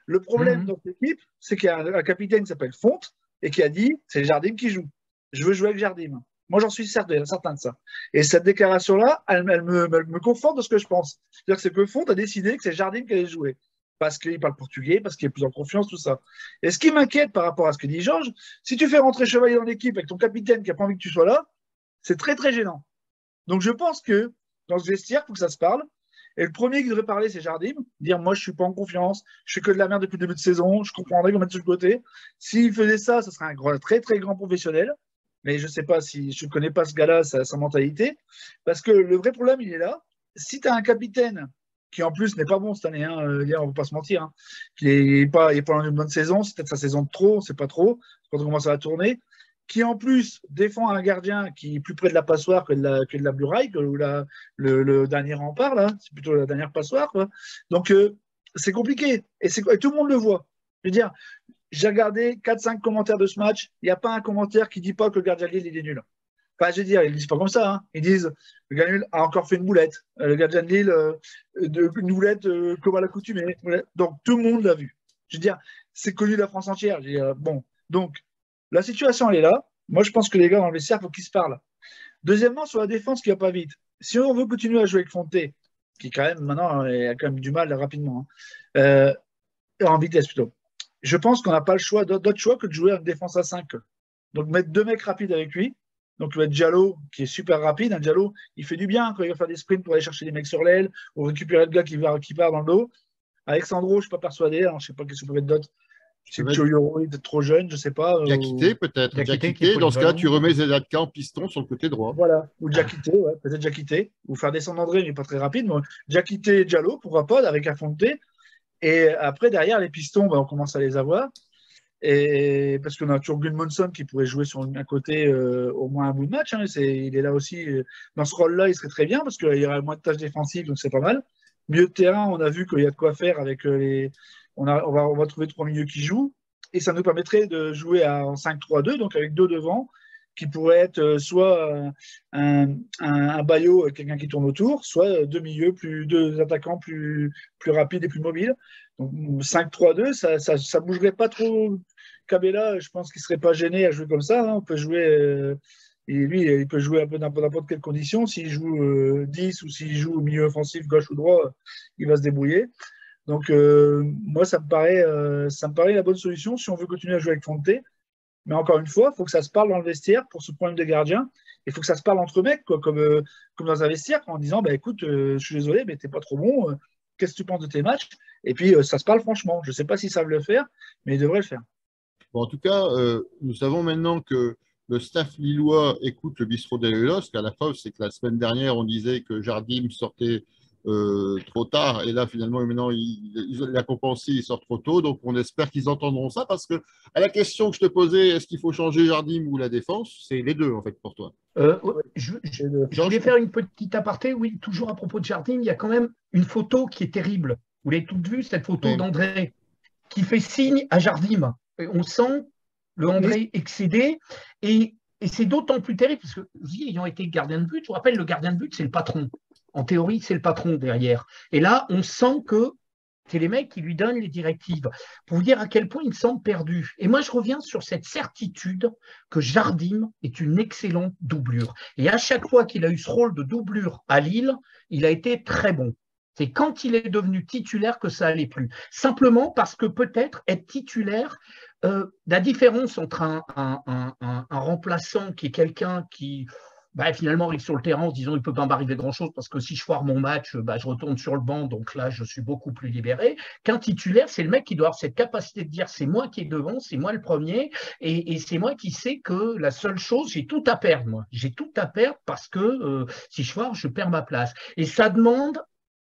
Le problème dans cette équipe, c'est qu'il y a un capitaine qui s'appelle Fonte et qui a dit c'est Jardim qui joue. Je veux jouer avec Jardim. Moi, j'en suis certain de ça. Et cette déclaration-là, elle me conforte dans ce que je pense. C'est-à-dire que c'est que Fonte a décidé que c'est Jardim qui allait jouer. Parce qu'il parle portugais, parce qu'il est plus en confiance, tout ça. Et ce qui m'inquiète par rapport à ce que dit Georges, si tu fais rentrer Chevalier dans l'équipe avec ton capitaine qui n'a pas envie que tu sois là, c'est très, très gênant. Donc, je pense que dans ce vestiaire, il faut que ça se parle. Et le premier qui devrait parler, c'est Jardim. Dire, moi, je suis pas en confiance. Je fais que de la merde depuis le début de saison. Je comprendrais qu'on mette sur le côté. S'il faisait ça, ce serait un très, très grand professionnel. Mais je sais pas si je ne connais pas ce gars-là, sa mentalité. Parce que le vrai problème, il est là. Si tu as un capitaine qui, en plus, n'est pas bon cette année, hein, on ne va pas se mentir, hein, qui n'est pas dans une bonne saison, c'est peut-être sa saison de trop, c'est pas trop, quand on commence à la tourner, qui en plus défend un gardien qui est plus près de la passoire que de la muraille, que le dernier rempart, là, c'est plutôt la dernière passoire. Quoi. Donc, c'est compliqué. Et tout le monde le voit. Je veux dire, j'ai regardé 4-5 commentaires de ce match, il n'y a pas un commentaire qui ne dit pas que le gardien de Lille, il est nul. Enfin, je veux dire, ils ne disent pas comme ça. Hein. Ils disent le gardien de Lille a encore fait une boulette. Le gardien de Lille, une boulette comme à l'accoutumée. Donc, tout le monde l'a vu. Je veux dire, c'est connu de la France entière. Je veux dire, bon, donc, la situation, elle est là. Moi, je pense que les gars dans le vestiaire, il faut qu'ils se parlent. Deuxièmement, sur la défense qui ne va pas vite. Si on veut continuer à jouer avec Fonté, qui quand même, maintenant, a quand même du mal rapidement, hein, en vitesse plutôt, je pense qu'on n'a pas le choix, d'autre choix que de jouer en défense à 5. Donc, mettre 2 mecs rapides avec lui. Donc, le Diallo, qui est super rapide. Un Diallo, il fait du bien quand il va faire des sprints pour aller chercher des mecs sur l'aile ou récupérer le gars qui part dans le dos. Alexandro, je ne suis pas persuadé. Alors, je ne sais pas qu'est-ce que peut être d'autre. C'est Choyoro, il est trop jeune, je ne sais pas. Diakité, peut-être. Diakité, dans ce cas, tu remets Zedatka en piston sur le côté droit. Voilà. Ou Diakité, ouais, peut-être Diakité. Ou faire descendre André, mais pas très rapide. Mais Diakité et Diallo, pourquoi pas, avec un Fonte. Et après, derrière, les pistons, on commence à les avoir. Et parce qu'on a toujours Gudmundsson qui pourrait jouer sur un côté au moins un bout de match. Hein. Il est là aussi. Dans ce rôle-là, il serait très bien parce qu'il y aurait moins de tâches défensives, donc c'est pas mal. Milieu de terrain, on a vu qu'il y a de quoi faire avec les. On va trouver 3 milieux qui jouent. Et ça nous permettrait de jouer en 5-3-2, donc avec 2 devant, qui pourraient être soit un Bayo, quelqu'un qui tourne autour, soit 2 milieux, 2 attaquants plus rapides et plus mobiles. Donc 5-3-2, ça ne bougerait pas trop. Cabella, je pense qu'il ne serait pas gêné à jouer comme ça. Hein. On peut jouer, et lui, il peut jouer un peu n'importe quelle condition. S'il joue 10 ou s'il joue au milieu offensif, gauche ou droit, il va se débrouiller. Donc, moi, ça me paraît la bonne solution si on veut continuer à jouer avec Fonte. Mais encore une fois, il faut que ça se parle dans le vestiaire pour ce problème de gardien. Il faut que ça se parle entre mecs, quoi, comme dans un vestiaire, en disant bah, écoute, je suis désolé, mais t'es pas trop bon. Qu'est-ce que tu penses de tes matchs? Et puis, ça se parle franchement. Je ne sais pas s'ils savent le faire, mais ils devraient le faire. Bon, en tout cas, nous savons maintenant que le staff lillois écoute le bistrot des Lolos, qu'à la fin, c'est que la semaine dernière, on disait que Jardim sortait trop tard, et là, finalement, maintenant, il a compensé, il sort trop tôt, donc on espère qu'ils entendront ça, parce que à la question que je te posais, est-ce qu'il faut changer Jardim ou la défense, c'est les deux, en fait, pour toi. Je voulais faire une petite aparté, oui, toujours à propos de Jardim, il y a quand même une photo qui est terrible. Vous l'avez toutes vue, cette photo d'André, qui fait signe à Jardim. On sent le André excédé, et c'est d'autant plus terrible, parce que, ayant été gardien de but, je vous rappelle, le gardien de but, c'est le patron. En théorie, c'est le patron derrière. Et là, on sent que c'est les mecs qui lui donnent les directives. Pour vous dire à quel point il semble perdu. Et moi, je reviens sur cette certitude que Jardim est une excellente doublure. Et à chaque fois qu'il a eu ce rôle de doublure à Lille, il a été très bon. C'est quand il est devenu titulaire que ça allait plus. Simplement parce que peut-être être titulaire, la différence entre un remplaçant qui est quelqu'un qui finalement arrive sur le terrain en se disant il ne peut pas m'arriver grand-chose parce que si je foire mon match, je retourne sur le banc, donc là je suis beaucoup plus libéré, qu'un titulaire, c'est le mec qui doit avoir cette capacité de dire c'est moi qui est devant, c'est moi le premier, et c'est moi qui sais que la seule chose, j'ai tout à perdre, moi. J'ai tout à perdre parce que si je foire, je perds ma place. Et ça demande,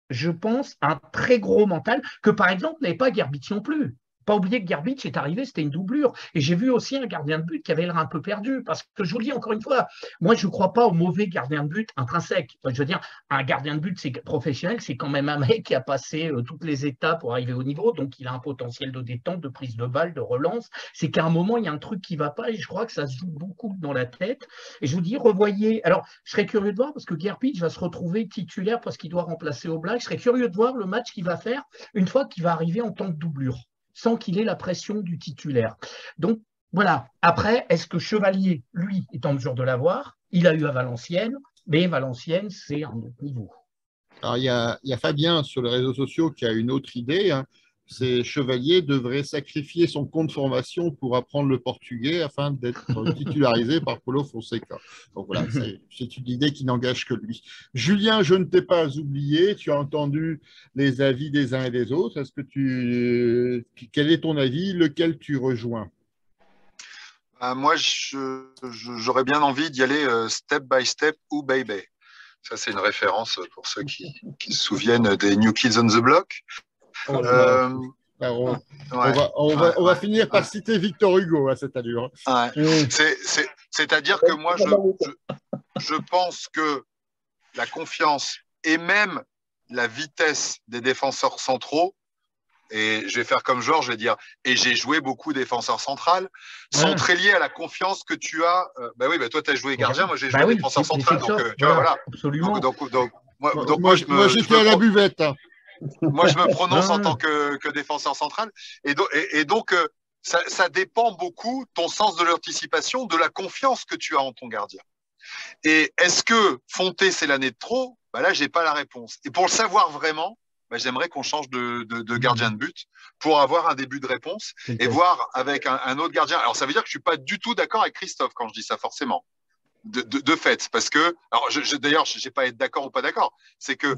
je pense, un très gros mental que, par exemple, n'avait pas Gerbich non plus. pas oublier que Gerbic est arrivé, c'était une doublure. Et j'ai vu aussi un gardien de but qui avait l'air un peu perdu. Parce que je vous le dis encore une fois, moi, je ne crois pas au mauvais gardien de but intrinsèque. Je veux dire, un gardien de but professionnel, c'est quand même un mec qui a passé toutes les étapes pour arriver au niveau. Donc, il a un potentiel de détente, de prise de balle, de relance. C'est qu'à un moment, il y a un truc qui ne va pas. Et je crois que ça se joue beaucoup dans la tête. Et je vous dis, revoyez. Alors, je serais curieux de voir parce que Gerbic va se retrouver titulaire parce qu'il doit remplacer Oblak. Je serais curieux de voir le match qu'il va faire une fois qu'il va arriver en tant que doublure, sans qu'il ait la pression du titulaire. Donc, voilà. Après, est-ce que Chevalier, lui, est en mesure de l'avoir? Il a eu à Valenciennes, mais Valenciennes, c'est un autre niveau. Alors, il y a Fabien sur les réseaux sociaux qui a une autre idée. Hein. C'est Chevalier devrait sacrifier son compte formation pour apprendre le portugais afin d'être titularisé par Paulo Fonseca. Donc voilà, c'est une idée qui n'engage que lui. Julien, je ne t'ai pas oublié. Tu as entendu les avis des uns et des autres. Est-ce que quel est ton avis? Lequel tu rejoins? Moi, j'aurais bien envie d'y aller step by step ou baby. Ça, c'est une référence pour ceux qui se souviennent des New Kids on the Block. On va finir par citer Victor Hugo à cette allure. Ouais. C'est-à-dire que moi, je pense que la confiance et même la vitesse des défenseurs centraux, et je vais faire comme Georges, je vais dire, et j'ai joué beaucoup défenseur central, sont très liés à la confiance que tu as. Toi, tu as joué gardien, moi j'ai joué défenseur central. Donc, tu vois, voilà. Absolument. Moi, j'étais à la buvette. Hein. Moi, je me prononce en tant que défenseur central. Et donc, ça dépend beaucoup, ton sens de l'anticipation, de la confiance que tu as en ton gardien. Et est-ce que Fonté, c'est l'année de trop? Là, je n'ai pas la réponse. Et pour le savoir vraiment, j'aimerais qu'on change de gardien de but pour avoir un début de réponse et voir avec un autre gardien. Alors, ça veut dire que je ne suis pas du tout d'accord avec Christophe quand je dis ça, forcément. De fait, parce que, alors d'ailleurs, je n'ai pas à être d'accord ou pas d'accord, c'est que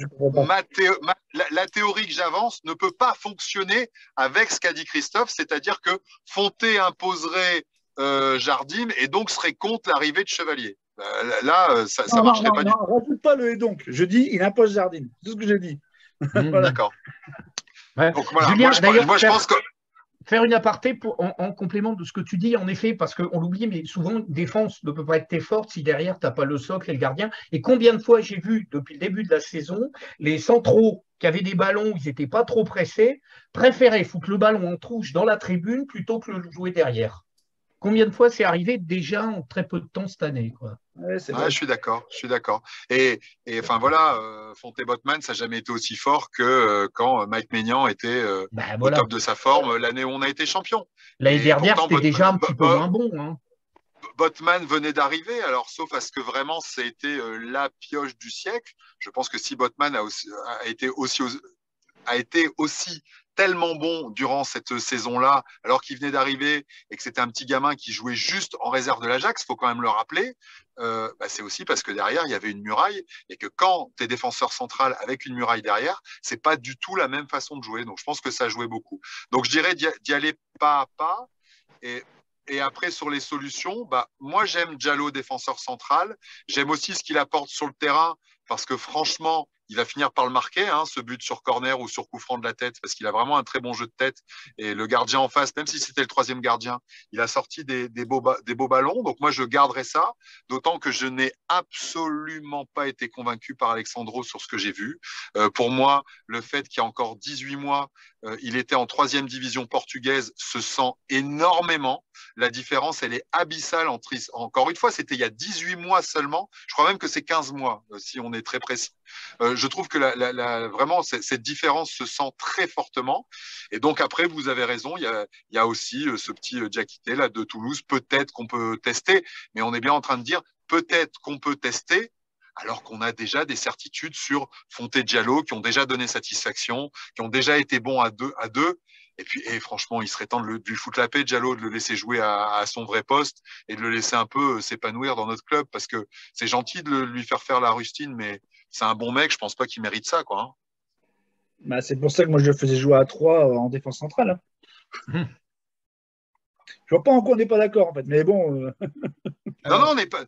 la théorie que j'avance ne peut pas fonctionner avec ce qu'a dit Christophe, c'est-à-dire que Fonté imposerait Jardim et donc serait contre l'arrivée de Chevalier. Là, ça ne marcherait pas du tout. Non, rajoute pas le et donc. Je dis, il impose Jardim. C'est ce que j'ai dit. Voilà. D'accord. Ouais. Donc voilà, Julien, moi, je pense que. Faire une aparté en complément de ce que tu dis, en effet, parce qu'on l'oublie, mais souvent, une défense ne peut pas être forte si derrière, tu n'as pas le socle et le gardien. Et combien de fois j'ai vu, depuis le début de la saison, les centraux qui avaient des ballons où ils n'étaient pas trop pressés, préféraient foutre le ballon en touche dans la tribune plutôt que le jouer derrière. Combien de fois c'est arrivé déjà en très peu de temps cette année, quoi. Je suis d'accord. Et enfin voilà, Fonté-Botman, ça n'a jamais été aussi fort que quand Mike Maignan était au top de sa forme l'année où on a été champion. L'année dernière, c'était déjà un petit peu moins bon. Hein. Botman venait d'arriver, alors sauf à ce que vraiment c'était la pioche du siècle. Je pense que si Botman a été aussi tellement bon durant cette saison-là, alors qu'il venait d'arriver et que c'était un petit gamin qui jouait juste en réserve de l'Ajax, il faut quand même le rappeler, c'est aussi parce que derrière, il y avait une muraille et que quand tu es défenseur central avec une muraille derrière, c'est pas du tout la même façon de jouer. Donc, je pense que ça jouait beaucoup. Donc, je dirais d'y aller pas à pas. Et après, sur les solutions, moi, j'aime Diallo, défenseur central. J'aime aussi ce qu'il apporte sur le terrain parce que franchement, il va finir par le marquer, ce but sur corner ou sur coup franc de la tête, parce qu'il a vraiment un très bon jeu de tête. Et le gardien en face, même si c'était le troisième gardien, il a sorti des beaux ballons. Donc moi, je garderai ça, d'autant que je n'ai absolument pas été convaincu par Alexandro sur ce que j'ai vu. Pour moi, le fait qu'il y a encore 18 mois, il était en 3e division portugaise, se sent énormément. La différence, elle est abyssale. Encore une fois, c'était il y a 18 mois seulement. Je crois même que c'est 15 mois, si on est très précis. Je trouve que vraiment, cette différence se sent très fortement. Et donc, après, vous avez raison, il y a aussi ce petit Diakité là, de Toulouse, peut-être qu'on peut tester, mais on est bien en train de dire peut-être qu'on peut tester, alors qu'on a déjà des certitudes sur Fonté Diallo qui ont déjà donné satisfaction, qui ont déjà été bons à deux. Et puis, franchement, il serait temps de lui foutre la paix, Diallo, de le laisser jouer à son vrai poste et de le laisser un peu s'épanouir dans notre club, parce que c'est gentil de lui faire la rustine, mais c'est un bon mec, je pense pas qu'il mérite ça, quoi. C'est pour ça que moi je le faisais jouer à 3 en défense centrale. Je vois pas en quoi on n'est pas d'accord, en fait. Mais bon. Non, on n'est pas.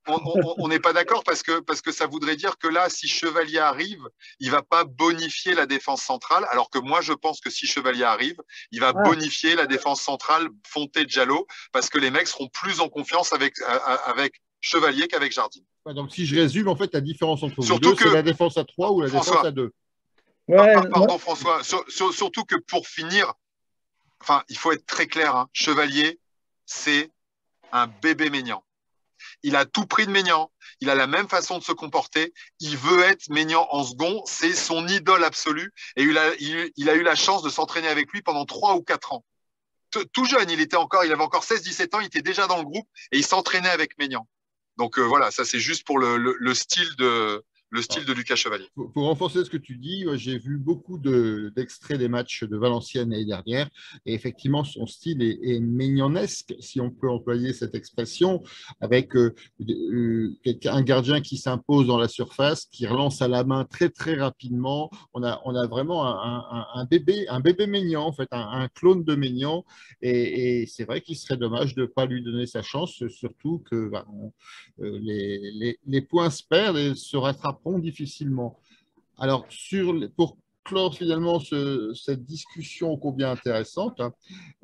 On n'est pas d'accord parce que ça voudrait dire que là, si Chevalier arrive, il va pas bonifier la défense centrale, alors que moi, je pense que si Chevalier arrive, il va bonifier la défense centrale Fonté Diallo, parce que les mecs seront plus en confiance avec Chevalier qu'avec Jardim. Donc, si je résume, en fait, la différence entre vous Surtout deux, c'est la défense à 3 ou la François, défense à 2. Pardon, François. Surtout que pour finir, enfin, il faut être très clair, hein, Chevalier, c'est un bébé Maignan. Il a tout pris de Maignan. Il a la même façon de se comporter. Il veut être Maignan en second. C'est son idole absolue. Et il a eu la chance de s'entraîner avec lui pendant 3 ou 4 ans. Tout jeune, il avait encore 16-17 ans. Il était déjà dans le groupe et il s'entraînait avec Maignan. Donc voilà, ça c'est juste pour le style de Lucas Chevalier. Pour renforcer ce que tu dis, j'ai vu beaucoup d'extraits des matchs de Valenciennes l'année dernière, et effectivement, son style est maignanesque, si on peut employer cette expression, avec un gardien qui s'impose dans la surface, qui relance à la main très très rapidement. On a vraiment un bébé Maignan, en fait, un clone de Maignan, et c'est vrai qu'il serait dommage de ne pas lui donner sa chance, surtout que les points se perdent et se rattrapent difficilement. Alors, pour clore finalement cette discussion ô combien intéressante,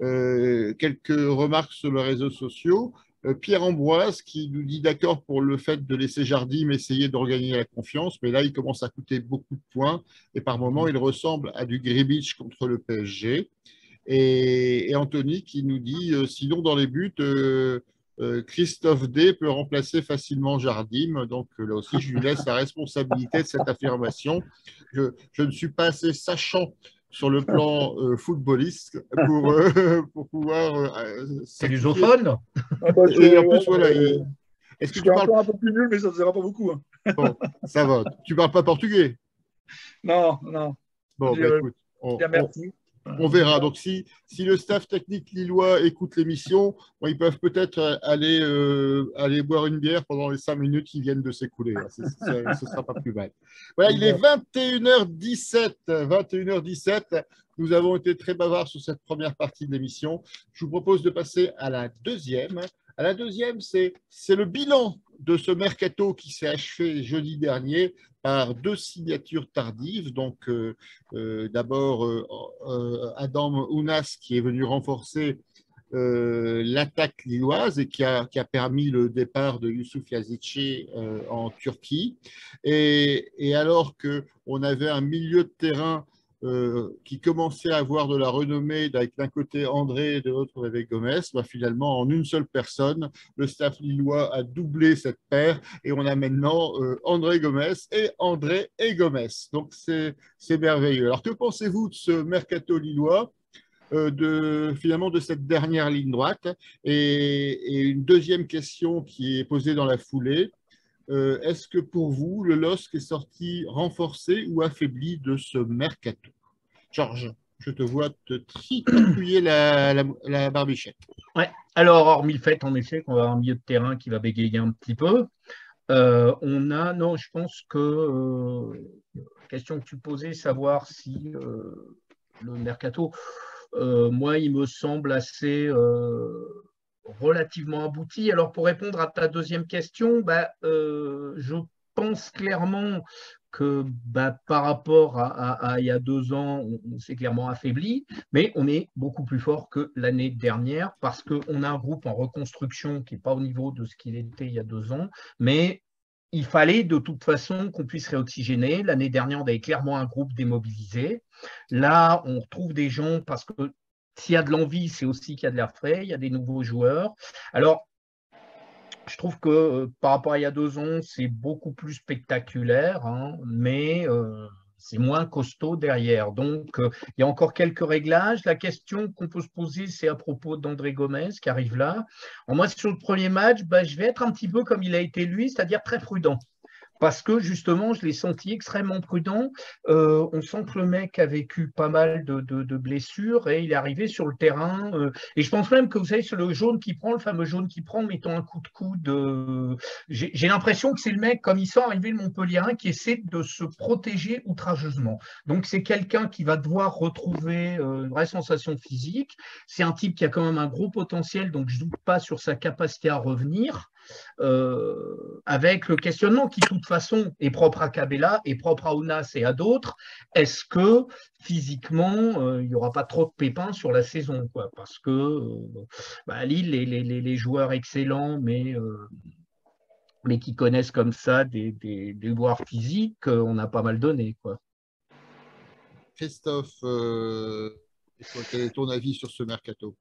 quelques remarques sur les réseaux sociaux. Pierre Ambroise qui nous dit d'accord pour le fait de laisser Jardim essayer de regagner la confiance, mais là, il commence à coûter beaucoup de points et par moments, il ressemble à du Gribic contre le PSG. Et Anthony qui nous dit sinon, dans les buts, Christophe D peut remplacer facilement Jardim. Donc là aussi, je lui laisse la responsabilité de cette affirmation. Je ne suis pas assez sachant sur le plan footballiste pour pouvoir. C'est lusophone. Et en plus, voilà. Est-ce que tu parles un peu plus nul, mais ça ne sert pas beaucoup. Hein. Bon, ça va. Tu parles pas portugais? Non. Bon, écoute, merci. On verra. Donc, si le staff technique lillois écoute l'émission, ils peuvent peut-être aller boire une bière pendant les 5 minutes qui viennent de s'écouler. Ce ne sera pas plus mal. Voilà, il est 21h17. 21h17. Nous avons été très bavards sur cette première partie de l'émission. Je vous propose de passer à la deuxième. À la deuxième, c'est le bilan de ce mercato qui s'est achevé jeudi dernier par 2 signatures tardives. Donc, d'abord, Adam Ounas qui est venu renforcer l'attaque lilloise et qui a permis le départ de Youssouf Yazici en Turquie. Et alors qu'on avait un milieu de terrain qui commençait à avoir de la renommée avec d'un côté André et de l'autre avec Gomez, finalement en une seule personne, le staff lillois a doublé cette paire et on a maintenant André Gomez et André et Gomez. Donc c'est merveilleux. Alors que pensez-vous de ce mercato lillois, finalement de cette dernière ligne droite? Et une deuxième question qui est posée dans la foulée. Est-ce que pour vous, le LOSC est sorti renforcé ou affaibli de ce mercato? Georges, je te vois te tripatouiller la barbichette. Ouais. Alors, hormis le fait, en effet, qu'on va avoir un milieu de terrain qui va bégayer un petit peu, non, je pense que la question que tu posais, savoir si le mercato, moi, il me semble assez relativement abouti. Alors, pour répondre à ta deuxième question, je pense clairement que par rapport à il y a 2 ans, on s'est clairement affaibli, mais on est beaucoup plus fort que l'année dernière parce qu'on a un groupe en reconstruction qui n'est pas au niveau de ce qu'il était il y a 2 ans, mais il fallait de toute façon qu'on puisse réoxygéner. L'année dernière, on avait clairement un groupe démobilisé. Là, on retrouve des gens parce que s'il y a de l'envie, c'est aussi qu'il y a de l'air frais, il y a des nouveaux joueurs. Alors, je trouve que par rapport à il y a 2 ans, c'est beaucoup plus spectaculaire, hein, mais c'est moins costaud derrière. Donc, il y a encore quelques réglages. La question qu'on peut se poser, c'est à propos d'André Gomez qui arrive là. Moi, sur le premier match, je vais être un petit peu comme il a été lui, c'est-à-dire très prudent. parce que justement, je l'ai senti extrêmement prudent. On sent que le mec a vécu pas mal de blessures et il est arrivé sur le terrain. Et je pense même que, vous savez, c'est le jaune qui prend, le fameux jaune qui prend, mettant un coup de coude. J'ai l'impression que c'est le mec, comme il sent arriver le Montpellierin, qui essaie de se protéger outrageusement. Donc, c'est quelqu'un qui va devoir retrouver une vraie sensation physique. C'est un type qui a quand même un gros potentiel, donc je ne doute pas sur sa capacité à revenir. Avec le questionnement qui, de toute façon, est propre à Cabella, est propre à Ounas et à d'autres. Est-ce que physiquement, il n'y aura pas trop de pépins sur la saison, quoi, parce que Lille, les joueurs excellents, mais qui connaissent comme ça des joueurs physiques, on a pas mal donné, quoi. Christophe, quel est ton avis sur ce mercato?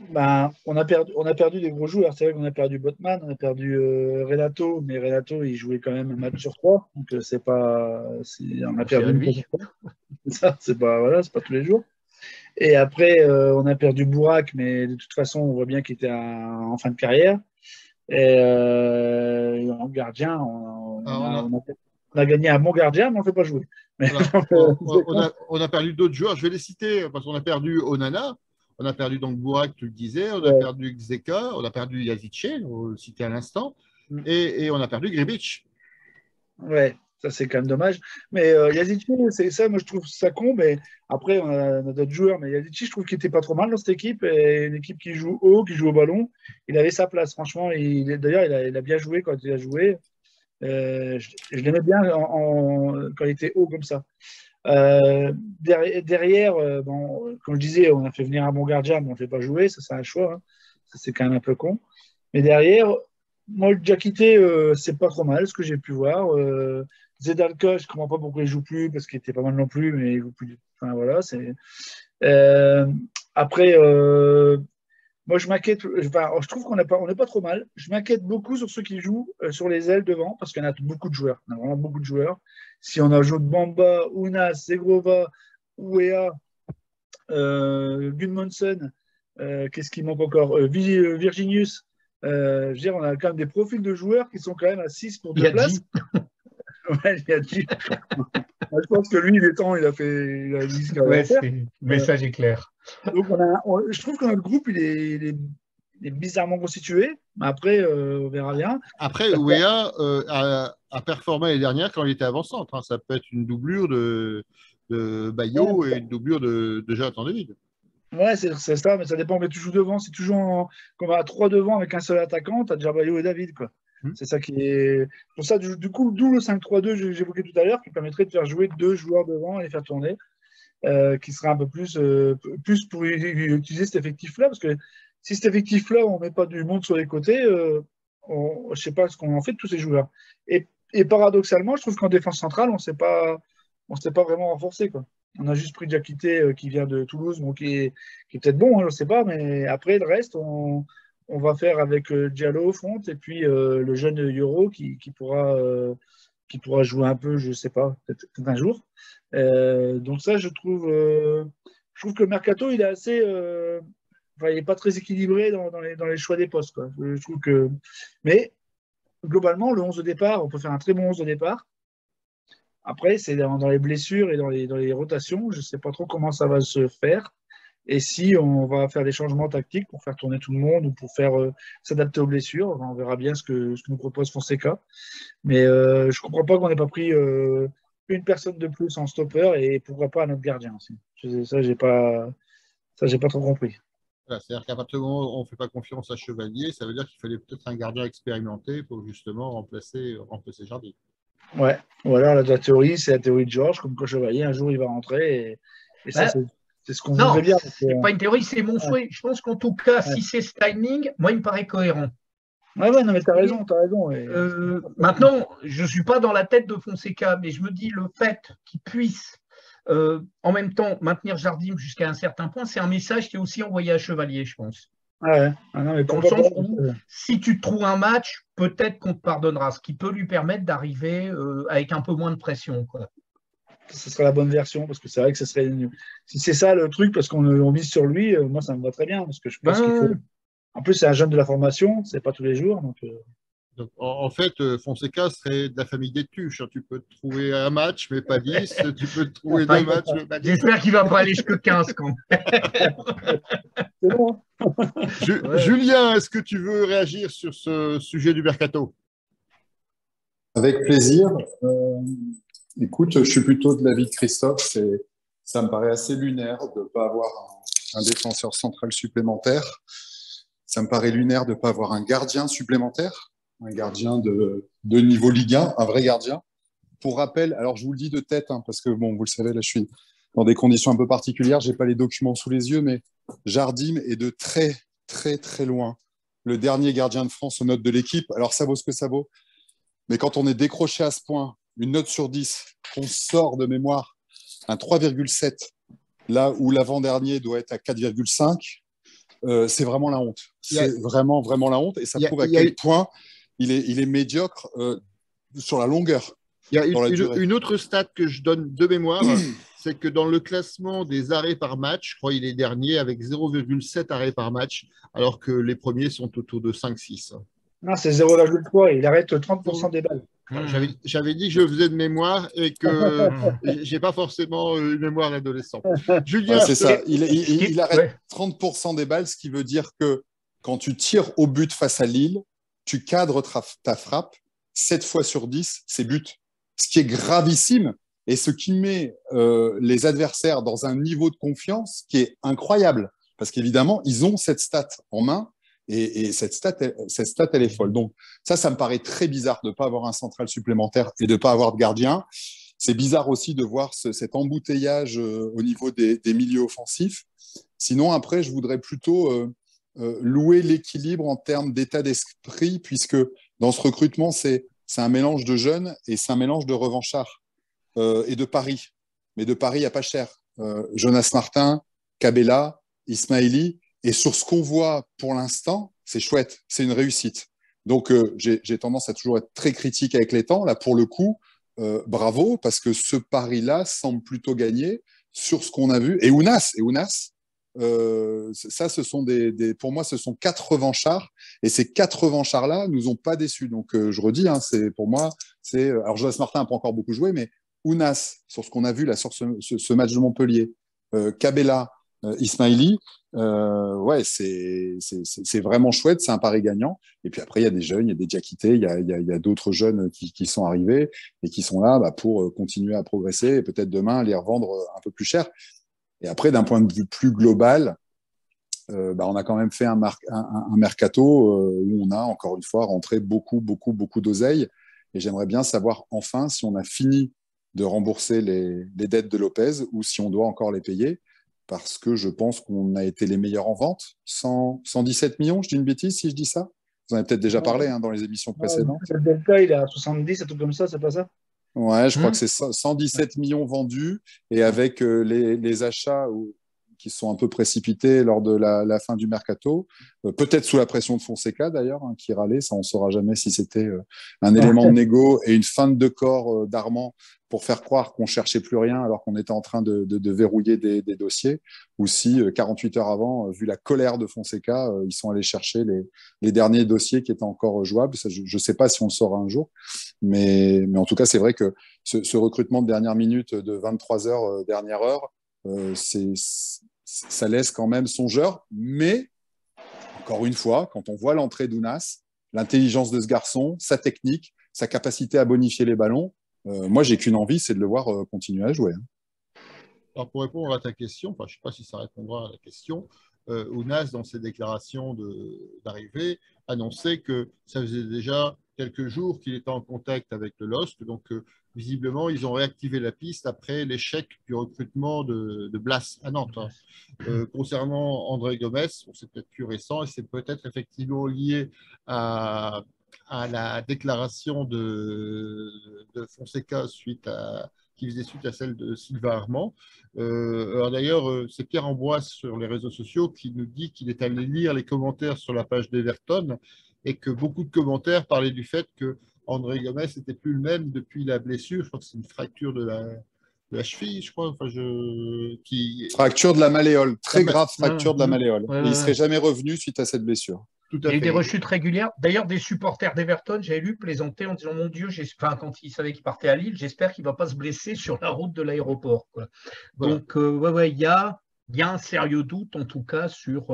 Ben, on a perdu des gros joueurs. C'est vrai qu'on a perdu Botman, on a perdu Renato, mais Renato, il jouait quand même un match sur 3. Donc, c'est pas. On a perdu une fois. Ça, c'est pas tous les jours. Et après, on a perdu Bourak, mais de toute façon, on voit bien qu'il était en fin de carrière. Et en gardien, on a gagné un bon gardien, mais on ne fait pas jouer. Voilà. On a perdu d'autres joueurs, je vais les citer, parce qu'on a perdu Onana, on a perdu donc Bourak, tu le disais, on a perdu Xeka, on a perdu Yazice, on le citait à l'instant, et on a perdu Gribic. Ouais, ça c'est quand même dommage. Mais Yazice, c'est ça, moi je trouve ça con, mais après on a d'autres joueurs, mais Yazice, je trouve qu'il était pas trop mal dans cette équipe, et une équipe qui joue haut, qui joue au ballon, il avait sa place, franchement, d'ailleurs il a bien joué quand il a joué. Je l'aimais bien quand il était haut comme ça. Derrière, comme je disais, on a fait venir un bon gardien, mais on ne fait pas jouer, ça c'est un choix. Hein. Ça c'est quand même un peu con. Mais derrière, moi, le Diakité, c'est pas trop mal ce que j'ai pu voir. Zedalka, je ne comprends pas pourquoi il ne joue plus, parce qu'il était pas mal non plus, mais il joue plus. Enfin voilà, c'est. Après, moi, je m'inquiète. Je trouve qu'on n'est pas trop mal. Je m'inquiète beaucoup sur ceux qui jouent sur les ailes devant, parce qu'il y en a beaucoup de joueurs. Il y en a vraiment beaucoup de joueurs. Si on ajoute Bamba, Ounas, Segrova, Ouéa, Gudmundsson, qu'est-ce qui manque encore Virginius. Je veux dire, on a quand même des profils de joueurs qui sont quand même à 6 pour 2 places. Ouais, il y a dit. Je pense que lui, il est temps, il a dit ce qu'il avait à faire. Le message est clair. Donc, je trouve que notre groupe, il est bizarrement constitué. Mais après, on verra bien. Après, Ouéa a performé l'année dernière quand il était avant-centre. Hein. Ça peut être une doublure de Bayo et une doublure de Jonathan David. Ouais, c'est ça, mais ça dépend. Mais tu joues devant. Si tu joues comme à 3 devant avec un seul attaquant, tu as déjà Bayo et David, quoi. C'est ça qui est. Pour ça, du coup, d'où le 5-3-2 que j'évoquais tout à l'heure, qui permettrait de faire jouer 2 joueurs devant et les faire tourner, qui serait un peu plus pour utiliser cet effectif-là, parce que si cet effectif-là, on ne met pas du monde sur les côtés, je ne sais pas ce qu'on en fait de tous ces joueurs. Et paradoxalement, je trouve qu'en défense centrale, on ne s'est pas vraiment renforcé, quoi. On a juste pris Diakité qui vient de Toulouse, bon, qui est peut-être bon, hein, je ne sais pas, mais après, le reste, on va faire avec Diallo au front et puis le jeune Yoro qui pourra jouer un peu, je ne sais pas, peut-être un jour. Donc ça, je trouve que le mercato, il est assez, il n'est pas très équilibré dans les choix des postes, quoi. Je trouve que, mais globalement, le 11 de départ, on peut faire un très bon 11 de départ. Après, c'est dans les blessures et dans les rotations, je ne sais pas trop comment ça va se faire. Et si on va faire des changements tactiques pour faire tourner tout le monde ou pour faire s'adapter aux blessures, on verra bien ce que nous propose Fonseca. Mais je ne comprends pas qu'on n'ait pas pris une personne de plus en stopper et pourquoi pas un autre gardien aussi. Ça, j'ai pas trop compris. Voilà, c'est-à-dire qu'à partir du moment où on ne fait pas confiance à Chevalier, ça veut dire qu'il fallait peut-être un gardien expérimenté pour justement remplacer Jardim. Ouais, voilà, la théorie, c'est la théorie de Georges, comme quoi Chevalier, un jour, il va rentrer et ça, c'est ce qu'on voudrait bien. Non, c'est pas une théorie, c'est mon souhait. Je pense qu'en tout cas, si c'est ce timing, moi, il me paraît cohérent. Ouais, non, mais t'as raison. Maintenant, je ne suis pas dans la tête de Fonseca, mais je me dis le fait qu'il puisse en même temps maintenir Jardim jusqu'à un certain point, c'est un message qui est aussi envoyé à Chevalier, je pense. Ouais. Non, mais dans le sens où, si tu te trouves un match, peut-être qu'on te pardonnera, ce qui peut lui permettre d'arriver avec un peu moins de pression, quoi. Ce serait la bonne version, parce que c'est vrai que ce serait si c'est ça le truc, parce qu'on mise sur lui, moi ça me va très bien, parce que je pense qu'il faut. En plus, c'est un jeune de la formation, c'est pas tous les jours. Donc, en fait, Fonseca serait de la famille des tuches, hein. Tu peux te trouver un match, mais pas 10. Tu peux te trouver Enfin, deux matchs, mais pas 10. j'espère qu'il ne va pas aller jusque 15 quand même. C'est long, hein. Ouais. Julien, est-ce que tu veux réagir sur ce sujet du mercato? Avec plaisir. Écoute, je suis plutôt de l'avis de Christophe. Ça me paraît assez lunaire de ne pas avoir un défenseur central supplémentaire. Ça me paraît lunaire de ne pas avoir un gardien supplémentaire, un gardien de niveau Ligue 1, un vrai gardien. Pour rappel, alors je vous le dis de tête, hein, parce que bon, vous le savez, là je suis dans des conditions un peu particulières, je n'ai pas les documents sous les yeux, mais Jardim est de très, très, très loin le dernier gardien de France aux notes de l'équipe. Alors ça vaut ce que ça vaut. Mais quand on est décroché à ce point, une note sur 10, qu'on sort de mémoire un 3,7, là où l'avant-dernier doit être à 4,5, c'est vraiment la honte. C'est vraiment, vraiment la honte. Et ça prouve à quel point il est médiocre sur la longueur. Il y a une autre stat que je donne de mémoire, c'est que dans le classement des arrêts par match, je crois qu'il est dernier avec 0,7 arrêts par match, alors que les premiers sont autour de 5-6. Non, c'est 0,3. Il arrête 30% des balles. J'avais dit que je faisais de mémoire et que j'ai pas forcément une mémoire d'adolescent. Julien, c'est ça. Il arrête 30% des balles, ce qui veut dire que quand tu tires au but face à Lille, tu cadres ta frappe 7 fois sur 10, c'est but. Ce qui est gravissime et ce qui met les adversaires dans un niveau de confiance qui est incroyable. Parce qu'évidemment, ils ont cette stat en main. Et cette stat, elle est folle. Donc, ça me paraît très bizarre de ne pas avoir un central supplémentaire et de ne pas avoir de gardien. C'est bizarre aussi de voir cet embouteillage au niveau des milieux offensifs. Sinon, après, je voudrais plutôt louer l'équilibre en termes d'état d'esprit, puisque dans ce recrutement, c'est un mélange de jeunes et c'est un mélange de revanchards et de paris. Mais de paris à pas cher. Jonas Martin, Cabella, Ismaili. Et sur ce qu'on voit pour l'instant, c'est chouette, c'est une réussite. Donc, j'ai tendance à toujours être très critique avec les temps. Là, pour le coup, bravo, parce que ce pari-là semble plutôt gagné sur ce qu'on a vu. Et Ounas, ça, ce sont pour moi, ce sont 4 revanchards. Et ces 4 revanchards-là nous ont pas déçus. Donc, je redis, hein, pour moi, alors Jonas Martin n'a pas encore beaucoup joué, mais Ounas, sur ce qu'on a vu là, sur ce match de Montpellier, Cabella, Ismaili, ouais, c'est vraiment chouette, c'est un pari gagnant. Et puis après, il y a des jeunes, il y a des Diakité, il y a d'autres jeunes qui sont arrivés et qui sont là pour continuer à progresser et peut-être demain les revendre un peu plus cher. Et après, d'un point de vue plus global, on a quand même fait un mercato où on a encore une fois rentré beaucoup d'oseille. Et j'aimerais bien savoir enfin si on a fini de rembourser les dettes de Lopez ou si on doit encore les payer. Parce que je pense qu'on a été les meilleurs en vente. 117 millions, je dis une bêtise si je dis ça. Vous en avez peut-être déjà parlé dans les émissions précédentes. Le Delta, il est à 70, un truc comme ça, c'est pas ça? Ouais, je crois que c'est 117 millions vendus et avec les achats qui sont un peu précipités lors de la fin du mercato, peut-être sous la pression de Fonseca d'ailleurs, hein, qui râlait, ça on ne saura jamais si c'était un élément de négo et une feinte de corps d'Armand pour faire croire qu'on ne cherchait plus rien alors qu'on était en train de verrouiller des dossiers, ou si 48 heures avant, vu la colère de Fonseca, ils sont allés chercher les derniers dossiers qui étaient encore jouables. Ça, je ne sais pas si on le saura un jour, mais en tout cas, c'est vrai que ce recrutement de dernière minute de 23 heures, dernière heure, ça laisse quand même songeur, mais encore une fois, quand on voit l'entrée d'Ounas, l'intelligence de ce garçon, sa technique, sa capacité à bonifier les ballons, moi, j'ai qu'une envie, c'est de le voir continuer à jouer. Alors, pour répondre à ta question, je ne sais pas si ça répondra à la question, Ounas, dans ses déclarations d'arrivée, annonçait que ça faisait déjà quelques jours qu'il était en contact avec le LOSC. Donc, visiblement, ils ont réactivé la piste après l'échec du recrutement de Blas à Nantes. Concernant André Gomes, c'est peut-être plus récent et c'est peut-être effectivement lié à la déclaration de Fonseca qui faisait suite à celle de Sylvain Armand. Alors d'ailleurs, c'est Pierre Ambroise sur les réseaux sociaux qui nous dit qu'il est allé lire les commentaires sur la page d'Everton et que beaucoup de commentaires parlaient du fait que André Gomes n'était plus le même depuis la blessure. Je crois que c'est une fracture de la cheville, je crois. Fracture de la malléole, très grave fracture de la malléole. Ouais. Et il ne serait jamais revenu suite à cette blessure. Tout Il y à a eu des fait. rechutes régulières. D'ailleurs, des supporters d'Everton, j'avais lu plaisanter en disant, mon Dieu, enfin, quand ils savaient qu'il partait à Lille, j'espère qu'il ne va pas se blesser sur la route de l'aéroport, quoi. Voilà. Donc, ouais, il y a un sérieux doute, en tout cas, sur…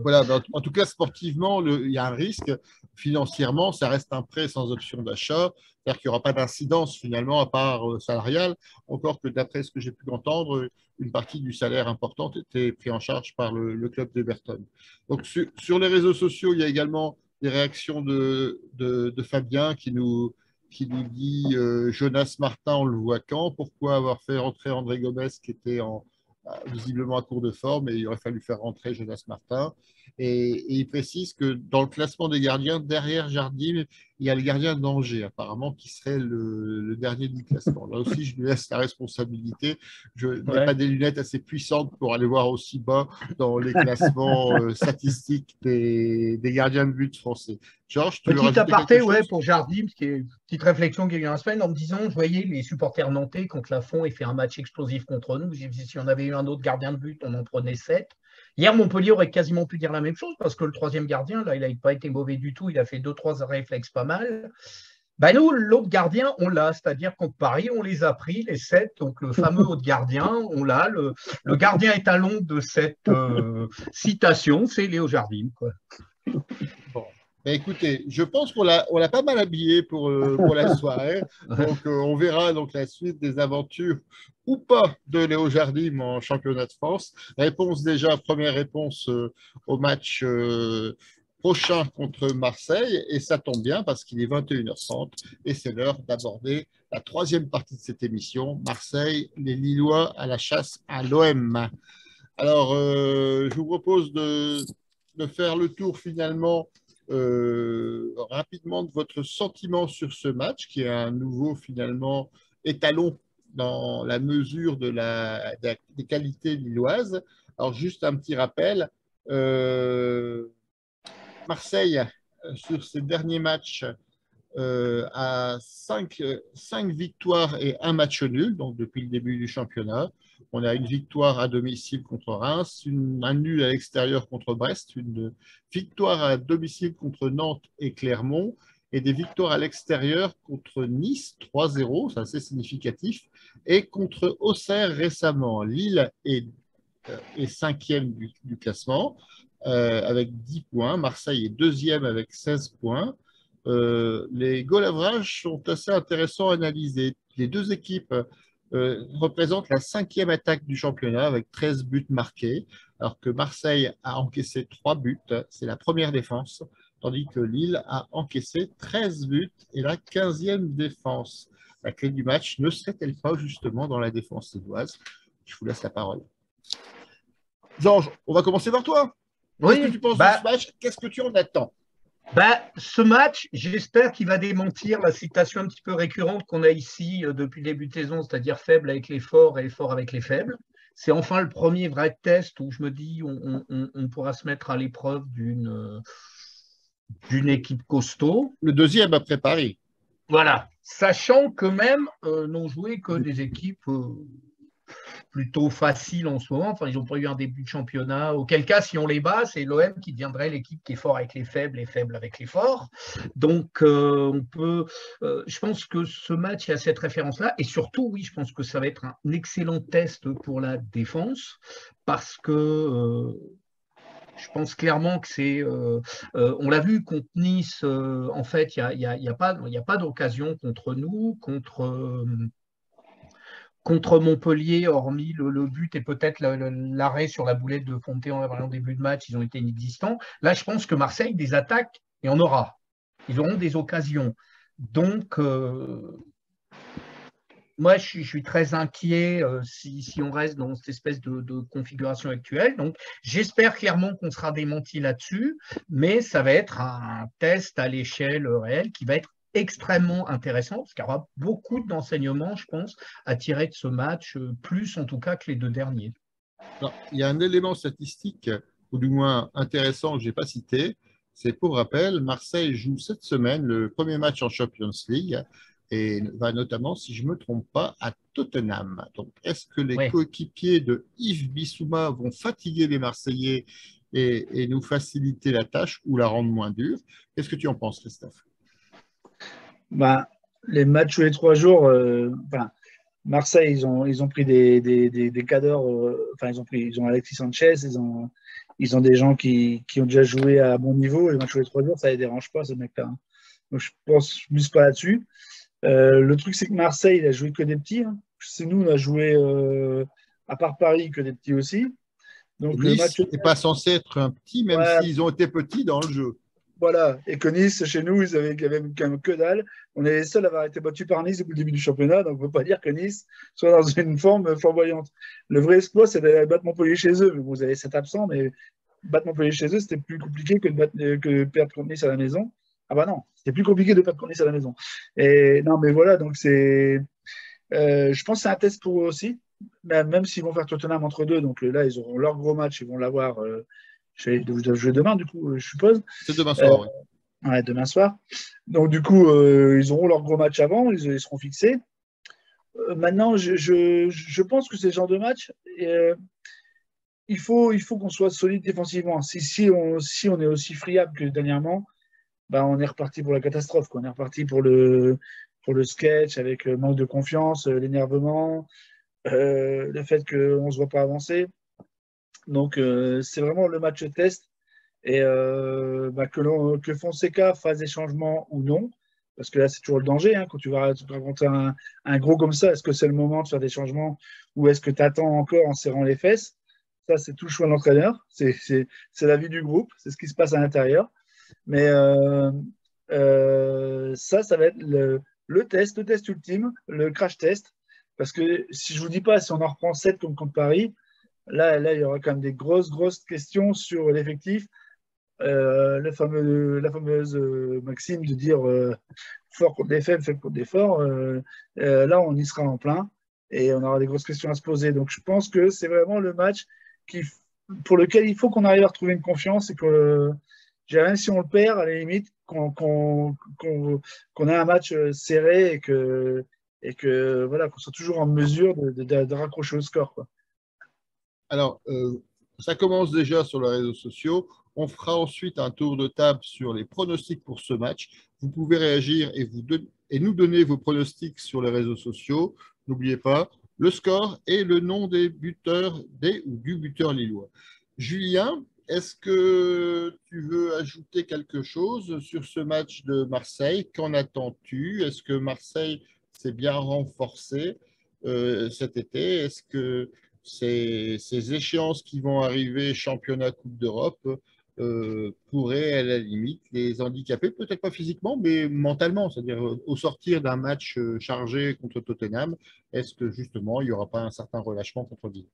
Voilà, mais en tout cas, sportivement, il y a un risque. Financièrement, ça reste un prêt sans option d'achat. C'est-à-dire qu'il n'y aura pas d'incidence finalement à part salariale. Encore que d'après ce que j'ai pu entendre, une partie du salaire important était pris en charge par le club d'Everton. Donc sur les réseaux sociaux, il y a également des réactions de Fabien qui nous dit Jonas Martin, on le voit quand? Pourquoi avoir fait rentrer André Gomes qui était visiblement à court de forme et il aurait fallu faire rentrer Jonas Martin. Et il précise que dans le classement des gardiens, derrière Jardim, il y a le gardien d'Angers, apparemment, qui serait le dernier du classement. Là aussi, je lui laisse la responsabilité. Je n'ai pas des lunettes assez puissantes pour aller voir aussi bas dans les classements statistiques des gardiens de but français. Georges, tu veux Petit rajouter aparté, quelque chose? pour Jardim, qui est une petite réflexion qu'il y a eu en semaine, en me disant, je voyais les supporters nantais contre Lafont et fait un match explosif contre nous. J'ai dit, si on avait eu un autre gardien de but, on en prenait 7. Hier, Montpellier aurait quasiment pu dire la même chose parce que le troisième gardien, là, il n'a pas été mauvais du tout. Il a fait 2-3 réflexes pas mal. Ben nous, l'autre gardien, on l'a, c'est-à-dire contre Paris, on les a pris, les 7. Donc le fameux autre gardien, on l'a. Le gardien étalon de cette citation, c'est Léo Jardim, quoi. Bon. Ben, écoutez, je pense qu'on l'a pas mal habillé pour la soirée. Donc, on verra donc la suite des aventures ou pas de Léo Jardim en championnat de France. Première réponse au match prochain contre Marseille. Et ça tombe bien parce qu'il est 21h30 et c'est l'heure d'aborder la troisième partie de cette émission. Marseille, les Lillois à la chasse à l'OM. Alors, je vous propose de faire le tour finalement rapidement de votre sentiment sur ce match, qui est un nouveau finalement étalon dans la mesure des qualités lilloises. Alors, juste un petit rappel, Marseille, sur ses derniers matchs, à 5 victoires et un match nul, donc depuis le début du championnat. On a une victoire à domicile contre Reims, un nul à l'extérieur contre Brest, une victoire à domicile contre Nantes et Clermont, et des victoires à l'extérieur contre Nice, 3-0, c'est assez significatif, et contre Auxerre récemment. Lille est cinquième du classement avec 10 points. Marseille est deuxième avec 16 points. Les goal average sont assez intéressants à analyser. Les deux équipes représentent la cinquième attaque du championnat avec 13 buts marqués, alors que Marseille a encaissé 3 buts, c'est la première défense, tandis que Lille a encaissé 13 buts et la 15e défense. La clé du match ne serait-elle pas justement dans la défense lilloise? Je vous laisse la parole. Georges, on va commencer par toi. Qu'est-ce que tu penses de ce match? Qu'est-ce que tu en attends? Ce match, j'espère qu'il va démentir la citation un petit peu récurrente qu'on a ici depuis le début de saison, c'est-à-dire faible avec les forts et fort avec les faibles. C'est enfin le premier vrai test où je me dis on pourra se mettre à l'épreuve d'une équipe costaud. Le deuxième après Paris. Voilà, sachant que même n'ont joué que des équipes plutôt faciles en ce moment. Enfin, ils n'ont pas eu un début de championnat. Auquel cas, si on les bat, c'est l'OM qui deviendrait l'équipe qui est fort avec les faibles et faible avec les forts. Donc, on peut. Je pense que ce match a cette référence-là. Et surtout, oui, je pense que ça va être un excellent test pour la défense parce que. Je pense clairement que c'est. On l'a vu contre Nice. En fait, il n'y a pas d'occasion contre nous, contre Montpellier, hormis le but et peut-être l'arrêt sur la boulette de Fonté en début de match, ils ont été inexistants. Là, je pense que Marseille, des attaques, il y en aura. Ils auront des occasions. Donc, moi, je suis très inquiet si on reste dans cette espèce de configuration actuelle. Donc, j'espère clairement qu'on sera démenti là-dessus, mais ça va être un test à l'échelle réelle qui va être extrêmement intéressant, parce qu'il y aura beaucoup d'enseignements, je pense, à tirer de ce match, plus en tout cas que les deux derniers. Alors, il y a un élément statistique, ou du moins intéressant, que je n'ai pas cité. C'est pour rappel, Marseille joue cette semaine le premier match en Champions League et va notamment, si je ne me trompe pas, à Tottenham. Donc, est-ce que les coéquipiers de Yves Bissouma vont fatiguer les Marseillais et nous faciliter la tâche ou la rendre moins dure. Qu'est-ce que tu en penses, Christophe? Ben, les matchs tous les 3 jours, Marseille, ils ont pris des cadors, enfin, ils ont Alexis Sanchez, ils ont des gens qui ont déjà joué à bon niveau. Les matchs tous les 3 jours, ça ne les dérange pas, ces mecs-là, hein. Donc, je pense, je mise pas là-dessus. Le truc, c'est que Marseille, il a joué que des petits, hein. C'est nous, on a joué, à part Paris, que des petits aussi. Donc, le Nice match, n'est pas censé être un petit, même ouais, s'ils ont été petits dans le jeu. voilà. Et que Nice, chez nous, ils avaient quand même que dalle. On est les seuls à avoir été battus par Nice depuis le début du championnat. Donc, on ne peut pas dire que Nice soit dans une forme flamboyante. Le vrai exploit, c'est d'aller battre Montpellier chez eux. Mais vous avez 7 absents, mais battre Montpellier chez eux, c'était plus compliqué que de perdre contre Nice à la maison. Ah bah non, c'était plus compliqué de perdre contre Nice à la maison. Et non, mais voilà, donc je pense que c'est un test pour eux aussi. Même s'ils vont faire Tottenham entre deux. Donc là, ils auront leur gros match. Ils vont l'avoir. Ils doivent jouer demain, du coup, je suppose. C'est demain soir, oui. Ouais, demain soir. Donc, du coup, ils auront leur gros match avant, ils seront fixés. Maintenant, je pense que c'est le genre de match, il faut qu'on soit solide défensivement. Si on est aussi friable que dernièrement, ben, on est reparti pour la catastrophe, quoi. On est reparti pour le sketch avec le manque de confiance, l'énervement, le fait qu'on ne se voit pas avancer. Donc, c'est vraiment le match test. Et que Fonseca fasse des changements ou non, parce que là, c'est toujours le danger, hein, quand tu vas rencontrer un gros comme ça, est-ce que c'est le moment de faire des changements ou est-ce que tu attends encore en serrant les fesses? Ça, c'est tout le choix de l'entraîneur, c'est la vie du groupe, c'est ce qui se passe à l'intérieur. Mais ça va être le test ultime, le crash test, parce que si je ne vous dis pas, si on en reprend 7 comme contre Paris, là, il y aura quand même des grosses questions sur l'effectif. La fameuse maxime de dire fort contre des faibles, faible contre des forts, là, on y sera en plein et on aura des grosses questions à se poser. Donc, je pense que c'est vraiment le match pour lequel il faut qu'on arrive à retrouver une confiance et que, même si on le perd, à la limite, qu'on ait un match serré et que voilà, qu'on soit toujours en mesure de raccrocher au score, quoi. Alors, ça commence déjà sur les réseaux sociaux. On fera ensuite un tour de table sur les pronostics pour ce match. Vous pouvez réagir et nous donner vos pronostics sur les réseaux sociaux. N'oubliez pas le score et le nom des buteurs, ou du buteur lillois. Julien, est-ce que tu veux ajouter quelque chose sur ce match de Marseille? Qu'en attends-tu? Est-ce que Marseille s'est bien renforcé cet été? Est-ce que ces échéances qui vont arriver, championnat, Coupe d'Europe, pourraient à la limite les handicaper, peut-être pas physiquement, mais mentalement, c'est-à-dire au sortir d'un match chargé contre Tottenham, est-ce que justement il n'y aura pas un certain relâchement contre Lille?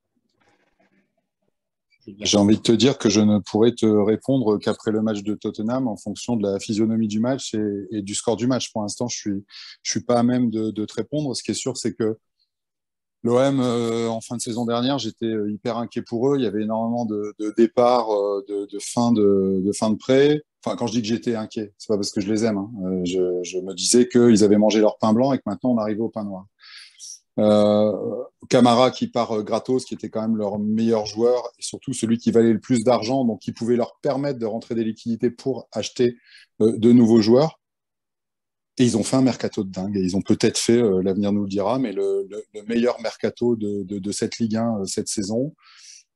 J'ai envie de te dire que je ne pourrais te répondre qu'après le match de Tottenham en fonction de la physionomie du match et du score du match. Pour l'instant, je suis pas à même de te répondre. Ce qui est sûr, c'est que l'OM, en fin de saison dernière, j'étais hyper inquiet pour eux. Il y avait énormément de départs, de fin de prêt. Enfin, quand je dis que j'étais inquiet, c'est pas parce que je les aime, hein. Je me disais qu'ils avaient mangé leur pain blanc et que maintenant on arrivait au pain noir. Camara qui part gratos, qui était quand même leur meilleur joueur et surtout celui qui valait le plus d'argent, donc qui pouvait leur permettre de rentrer des liquidités pour acheter de nouveaux joueurs. Et ils ont fait un mercato de dingue. Et ils ont peut-être fait, l'avenir nous le dira, mais le meilleur mercato de cette Ligue 1 cette saison.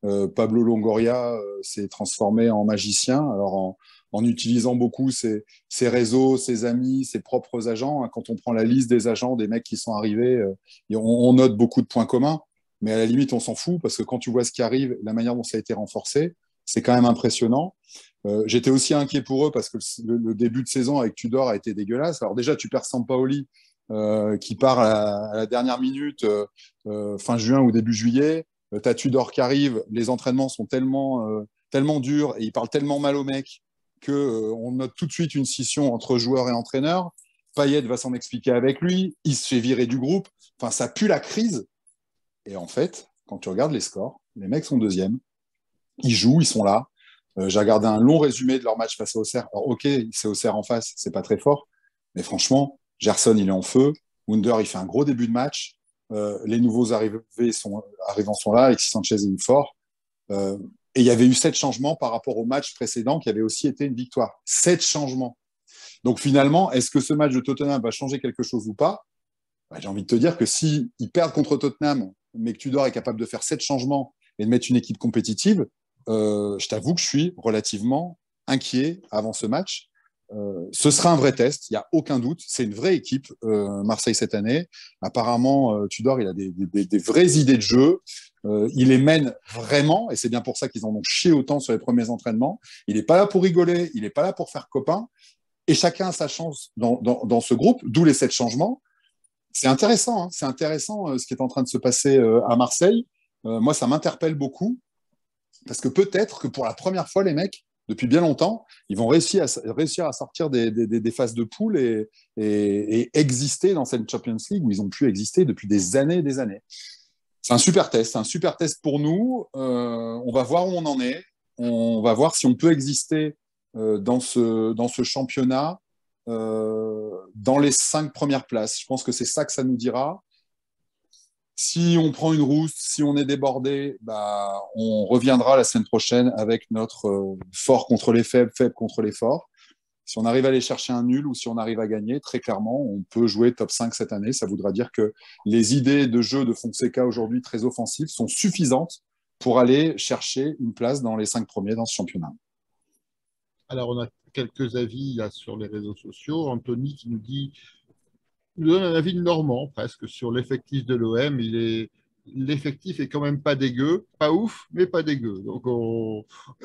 Pablo Longoria s'est transformé en magicien, alors en utilisant beaucoup ses réseaux, ses amis, ses propres agents. Quand on prend la liste des agents, des mecs qui sont arrivés, on note beaucoup de points communs, mais à la limite, on s'en fout, parce que quand tu vois ce qui arrive, la manière dont ça a été renforcé, c'est quand même impressionnant. J'étais aussi inquiet pour eux, parce que le début de saison avec Tudor a été dégueulasse. Alors déjà, tu perds Sampaoli, qui part à la dernière minute, fin juin ou début juillet. T'as Tudor qui arrive, les entraînements sont tellement durs et il parle tellement mal aux mecs qu'on note tout de suite une scission entre joueurs et entraîneurs. Payet va s'en expliquer avec lui, il se fait virer du groupe. Enfin, ça pue la crise. Et en fait, quand tu regardes les scores, les mecs sont deuxièmes, ils jouent, ils sont là. J'ai regardé un long résumé de leur match face à Auxerre. Alors, ok, c'est Auxerre en face, c'est pas très fort, mais franchement, Gerson, il est en feu. Wunder, il fait un gros début de match. Les nouveaux arrivants sont là. Alexis Sanchez est fort. Et il y avait eu 7 changements par rapport au match précédent qui avait aussi été une victoire. 7 changements. Donc finalement, est-ce que ce match de Tottenham va changer quelque chose ou pas? J'ai envie de te dire que s'ils perdent contre Tottenham, mais que Tudor est capable de faire 7 changements et de mettre une équipe compétitive, je t'avoue que je suis relativement inquiet avant ce match. Ce sera un vrai test, il n'y a aucun doute. C'est une vraie équipe, Marseille, cette année. Apparemment, Tudor, il a des vraies idées de jeu. Il les mène vraiment, et c'est bien pour ça qu'ils en ont chié autant sur les premiers entraînements. Il n'est pas là pour rigoler, il n'est pas là pour faire copain. Et chacun a sa chance dans ce groupe, d'où les 7 changements. C'est intéressant, hein, c'est intéressant ce qui est en train de se passer à Marseille. Moi, ça m'interpelle beaucoup, parce que peut-être que pour la première fois, les mecs, depuis bien longtemps, ils vont réussir à sortir des phases de poule et exister dans cette Champions League où ils ont pu exister depuis des années et des années. C'est un super test pour nous. On va voir où on en est. On va voir si on peut exister dans ce championnat dans les 5 premières places. Je pense que c'est ça que ça nous dira. Si on prend une rousse, si on est débordé, on reviendra la semaine prochaine avec notre fort contre les faibles, faible contre les forts. Si on arrive à aller chercher un nul ou si on arrive à gagner, très clairement, on peut jouer top 5 cette année. Ça voudra dire que les idées de jeu de Fonseca aujourd'hui très offensives sont suffisantes pour aller chercher une place dans les 5 premiers dans ce championnat. Alors, on a quelques avis là, sur les réseaux sociaux. Anthony qui nous donne un avis de Normand presque sur l'effectif de l'OM. L'effectif est quand même pas dégueu, pas ouf, mais pas dégueu. Donc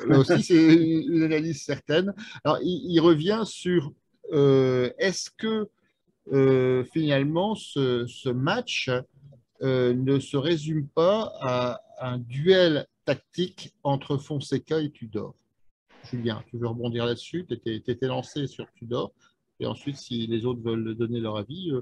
là aussi, c'est une analyse certaine. Alors, il revient sur est-ce que finalement ce match ne se résume pas à un duel tactique entre Fonseca et Tudor? Julien, tu veux rebondir là-dessus? Tu étais lancé sur Tudor. Et ensuite, si les autres veulent donner leur avis,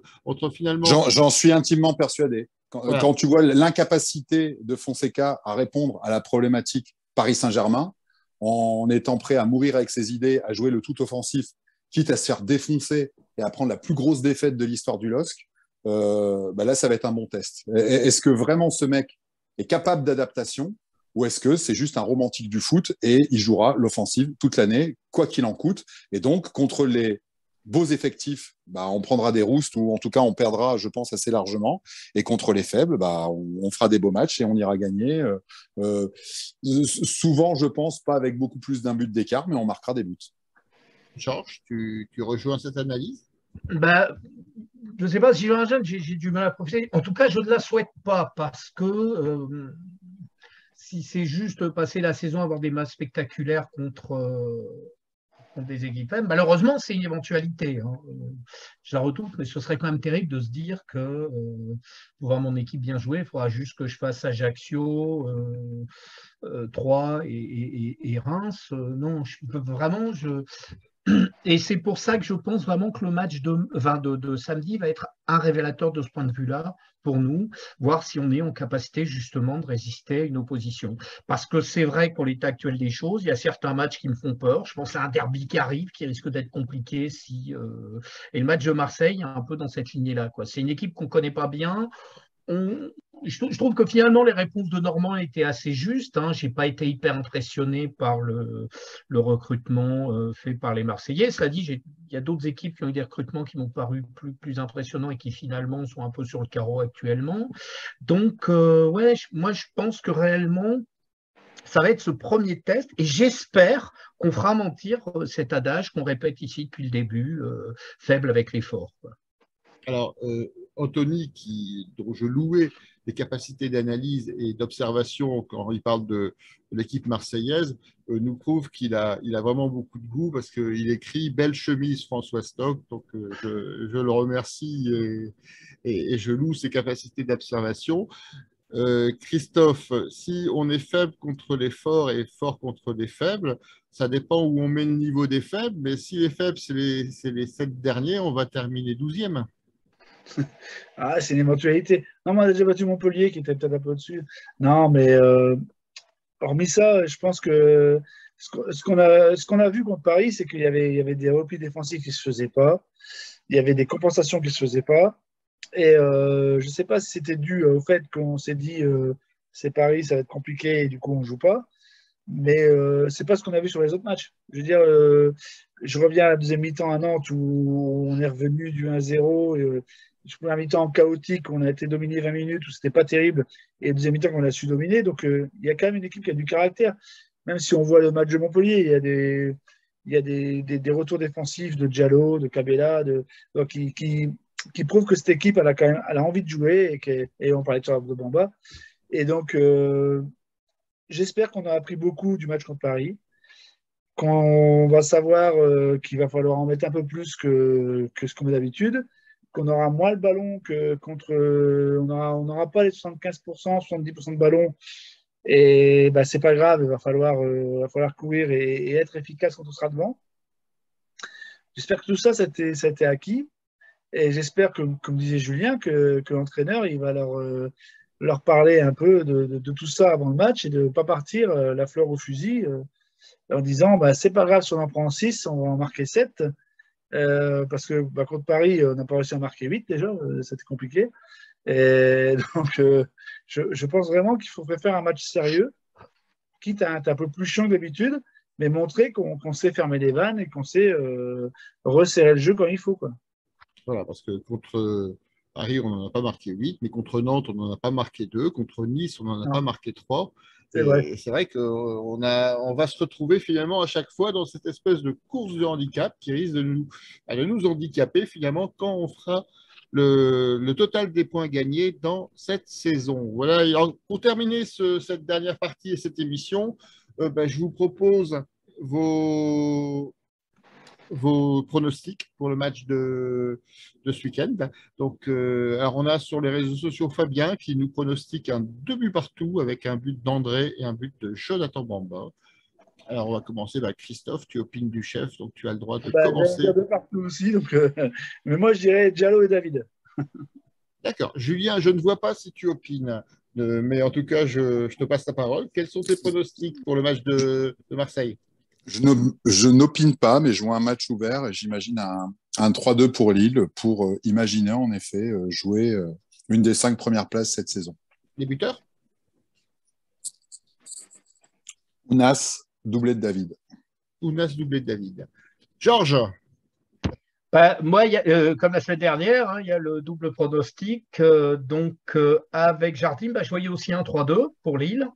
finalement. J'en suis intimement persuadé. Voilà. Quand tu vois l'incapacité de Fonseca à répondre à la problématique Paris Saint-Germain, en étant prêt à mourir avec ses idées, à jouer le tout offensif, quitte à se faire défoncer et à prendre la plus grosse défaite de l'histoire du LOSC, là, ça va être un bon test. Est-ce que vraiment ce mec est capable d'adaptation ou est-ce que c'est juste un romantique du foot et il jouera l'offensive toute l'année, quoi qu'il en coûte? Et donc, contre les beaux effectifs, on prendra des roustes ou en tout cas on perdra, je pense, assez largement. Et contre les faibles, on fera des beaux matchs et on ira gagner. Souvent, je pense, pas avec beaucoup plus d'un but d'écart, mais on marquera des buts. Georges, tu rejoins cette analyse? Je ne sais pas si j'ai du mal à profiter. En tout cas, je ne la souhaite pas parce que si c'est juste passer la saison, avoir des matchs spectaculaires contre des équipes faibles, malheureusement, c'est une éventualité. Hein. Je la redoute, mais ce serait quand même terrible de se dire que pour voir mon équipe bien jouer, il faudra juste que je fasse Ajaccio, 3 et Reims. Non, vraiment, et c'est pour ça que je pense vraiment que le match de samedi va être un révélateur de ce point de vue-là pour nous, voir si on est en capacité justement de résister à une opposition. Parce que c'est vrai qu'en l'état actuel des choses, il y a certains matchs qui me font peur. Je pense à un derby qui arrive, qui risque d'être compliqué. Et le match de Marseille est un peu dans cette lignée-là. C'est une équipe qu'on ne connaît pas bien. Je trouve que finalement, les réponses de Normand étaient assez justes. Hein. Je n'ai pas été hyper impressionné par le recrutement fait par les Marseillais. Cela dit, il y a d'autres équipes qui ont eu des recrutements qui m'ont paru plus impressionnants et qui finalement sont un peu sur le carreau actuellement. Donc, moi, je pense que réellement, ça va être ce premier test et j'espère qu'on fera mentir cet adage qu'on répète ici depuis le début, faible avec les forts. Alors, Anthony, dont je louais les capacités d'analyse et d'observation quand il parle de l'équipe marseillaise, nous prouve qu'il a vraiment beaucoup de goût parce qu'il écrit « Belle chemise François Stock ». Donc, je le remercie et je loue ses capacités d'observation. Christophe, si on est faible contre les forts et fort contre les faibles, ça dépend où on met le niveau des faibles, mais si les faibles, c'est les 7 derniers, on va terminer 12e. Ah, c'est une éventualité. Non, on a déjà battu Montpellier qui était peut-être un peu au-dessus. Non, mais hormis ça, je pense que ce qu'on a vu contre Paris, c'est qu'il y avait des replis défensifs qui ne se faisaient pas. Il y avait des compensations qui ne se faisaient pas. Et je ne sais pas si c'était dû au fait qu'on s'est dit c'est Paris, ça va être compliqué et du coup on ne joue pas. Mais c'est pas ce qu'on a vu sur les autres matchs. Je veux dire, je reviens à la deuxième mi-temps à Nantes où on est revenu du 1-0. Je première mi-temps chaotique, on a été dominé 20 minutes, où c'était pas terrible. Et la deuxième mi-temps qu'on a su dominer. Donc, il y a quand même une équipe qui a du caractère. Même si on voit le match de Montpellier, il y a des retours défensifs de Diallo, de Cabella, donc qui prouvent que cette équipe, elle a envie de jouer. Et on parlait de Bamba. Et donc, j'espère qu'on a appris beaucoup du match contre Paris, qu'on va savoir qu'il va falloir en mettre un peu plus que ce qu'on met d'habitude, qu'on aura moins le ballon que contre. On n'aura pas les 75%, 70% de ballon. Et bah, c'est pas grave, il va falloir courir et être efficace quand on sera devant. J'espère que tout ça, ça a été acquis. Et j'espère que, comme disait Julien, que l'entraîneur, il va leur parler un peu de tout ça avant le match et de ne pas partir la fleur au fusil en disant bah, c'est pas grave si on en prend 6, on va en marquer 7. Parce que bah, contre Paris, on n'a pas réussi à marquer 8 déjà, c'était compliqué. Et donc, je pense vraiment qu'il faudrait faire un match sérieux, quitte à être un peu plus chiant que d'habitude, mais montrer qu'on sait fermer les vannes et qu'on sait resserrer le jeu quand il faut, quoi. Voilà, parce que contre Paris, on n'en a pas marqué 8, mais contre Nantes, on n'en a pas marqué 2, contre Nice, on n'en a Non, pas marqué 3. c'est vrai. Et c'est vrai on va se retrouver finalement à chaque fois dans cette espèce de course de handicap qui risque de nous handicaper finalement quand on fera le total des points gagnés dans cette saison. Voilà, et pour terminer cette dernière partie et cette émission, je vous propose vos, vos pronostics pour le match de ce week-end. Donc, alors on a sur les réseaux sociaux Fabien qui nous pronostique un 2 buts partout avec un but d'André et un but de Jonathan Bamba. Alors, on va commencer. Christophe, tu opines du chef, donc tu as le droit de Bah, j'allais commencer. dire de partout aussi, donc, mais moi je dirais Diallo et David. D'accord. Julien, je ne vois pas si tu opines, mais en tout cas, je te passe la parole. Quels sont tes pronostics pour le match de Marseille? Je n'opine pas, mais je vois un match ouvert et j'imagine un 3-2 pour Lille pour imaginer en effet jouer une des 5 premières places cette saison. Les buteurs? Ounas, doublé de David. Ounas, doublé de David. Georges? Bah, moi, comme la semaine dernière, hein, il y a le double pronostic. Avec Jardim, je voyais aussi un 3-2 pour Lille.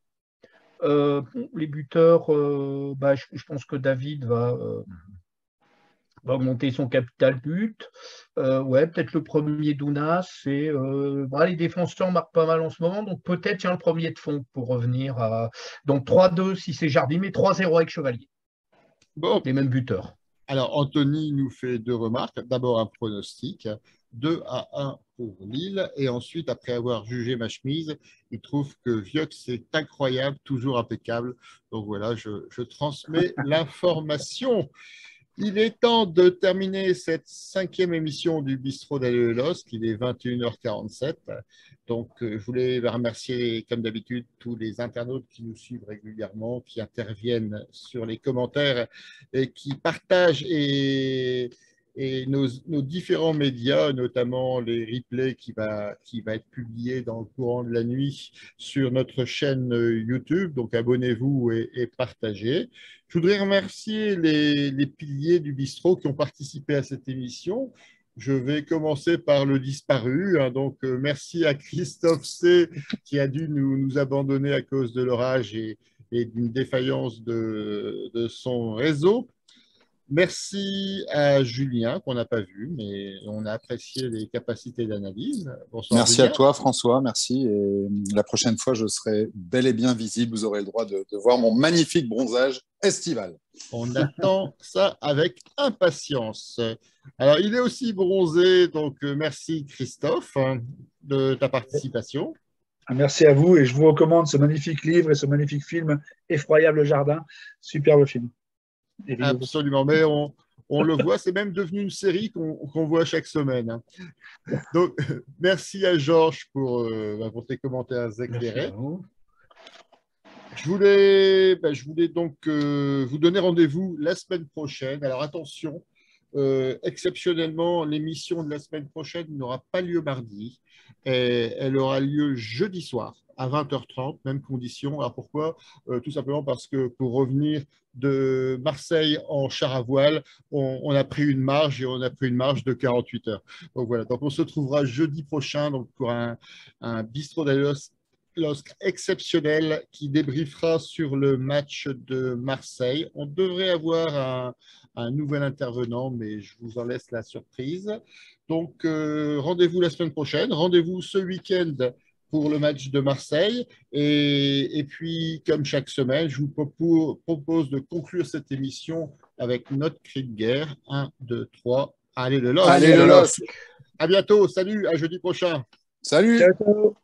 Les buteurs, je pense que David va augmenter son capital but. Ouais, peut-être le premier d'Ounas. Les défenseurs marquent pas mal en ce moment, donc peut-être le premier de fond pour revenir à. Donc 3-2 si c'est Jardim, et 3-0 avec Chevalier. Bon. Les mêmes buteurs. Alors, Anthony nous fait 2 remarques. D'abord, un pronostic, 2-1 pour Lille. Et ensuite, après avoir jugé ma chemise, il trouve que Viox est incroyable, toujours impeccable. Donc voilà, je transmets l'information. Il est temps de terminer cette 5e émission du Bistrot d'Allelos, il est 21h47. Donc, je voulais remercier, comme d'habitude, tous les internautes qui nous suivent régulièrement, qui interviennent sur les commentaires et qui partagent nos différents médias, notamment les replays qui va être publié dans le courant de la nuit sur notre chaîne YouTube. Donc, abonnez-vous et partagez. Je voudrais remercier les piliers du bistrot qui ont participé à cette émission. Je vais commencer par le disparu. Merci à Christophe C qui a dû nous abandonner à cause de l'orage et d'une défaillance de son réseau. Merci à Julien, qu'on n'a pas vu, mais on a apprécié les capacités d'analyse. Bonsoir, merci Julien. À toi, François. Merci. Et la prochaine fois, je serai bel et bien visible. Vous aurez le droit de voir mon magnifique bronzage estival. On attend ça avec impatience. Alors, il est aussi bronzé, donc merci Christophe de ta participation. Merci à vous et je vous recommande ce magnifique livre et ce magnifique film, Effroyable Jardin. Superbe film. Absolument, mais on le voit, c'est même devenu une série qu'on voit chaque semaine. Donc, merci à Georges pour tes commentaires éclairés. Je voulais donc vous donner rendez-vous la semaine prochaine. Alors attention, exceptionnellement, l'émission de la semaine prochaine n'aura pas lieu mardi. Elle aura lieu jeudi soir. à 20h30, même condition. Alors pourquoi? Tout simplement parce que pour revenir de Marseille en char à voile, on a pris une marge et on a pris une marge de 48 heures. Donc voilà, donc on se trouvera jeudi prochain donc pour un bistrot d'Alos exceptionnel qui débriefera sur le match de Marseille. On devrait avoir un nouvel intervenant, mais je vous en laisse la surprise. Donc, rendez-vous la semaine prochaine, rendez-vous ce week-end pour le match de Marseille. Et puis, comme chaque semaine, je vous propose de conclure cette émission avec notre cri de guerre. 1, 2, 3. Allez, le LOSC! Allez, le LOSC! À bientôt. Salut, à jeudi prochain. Salut! Ciao, ciao.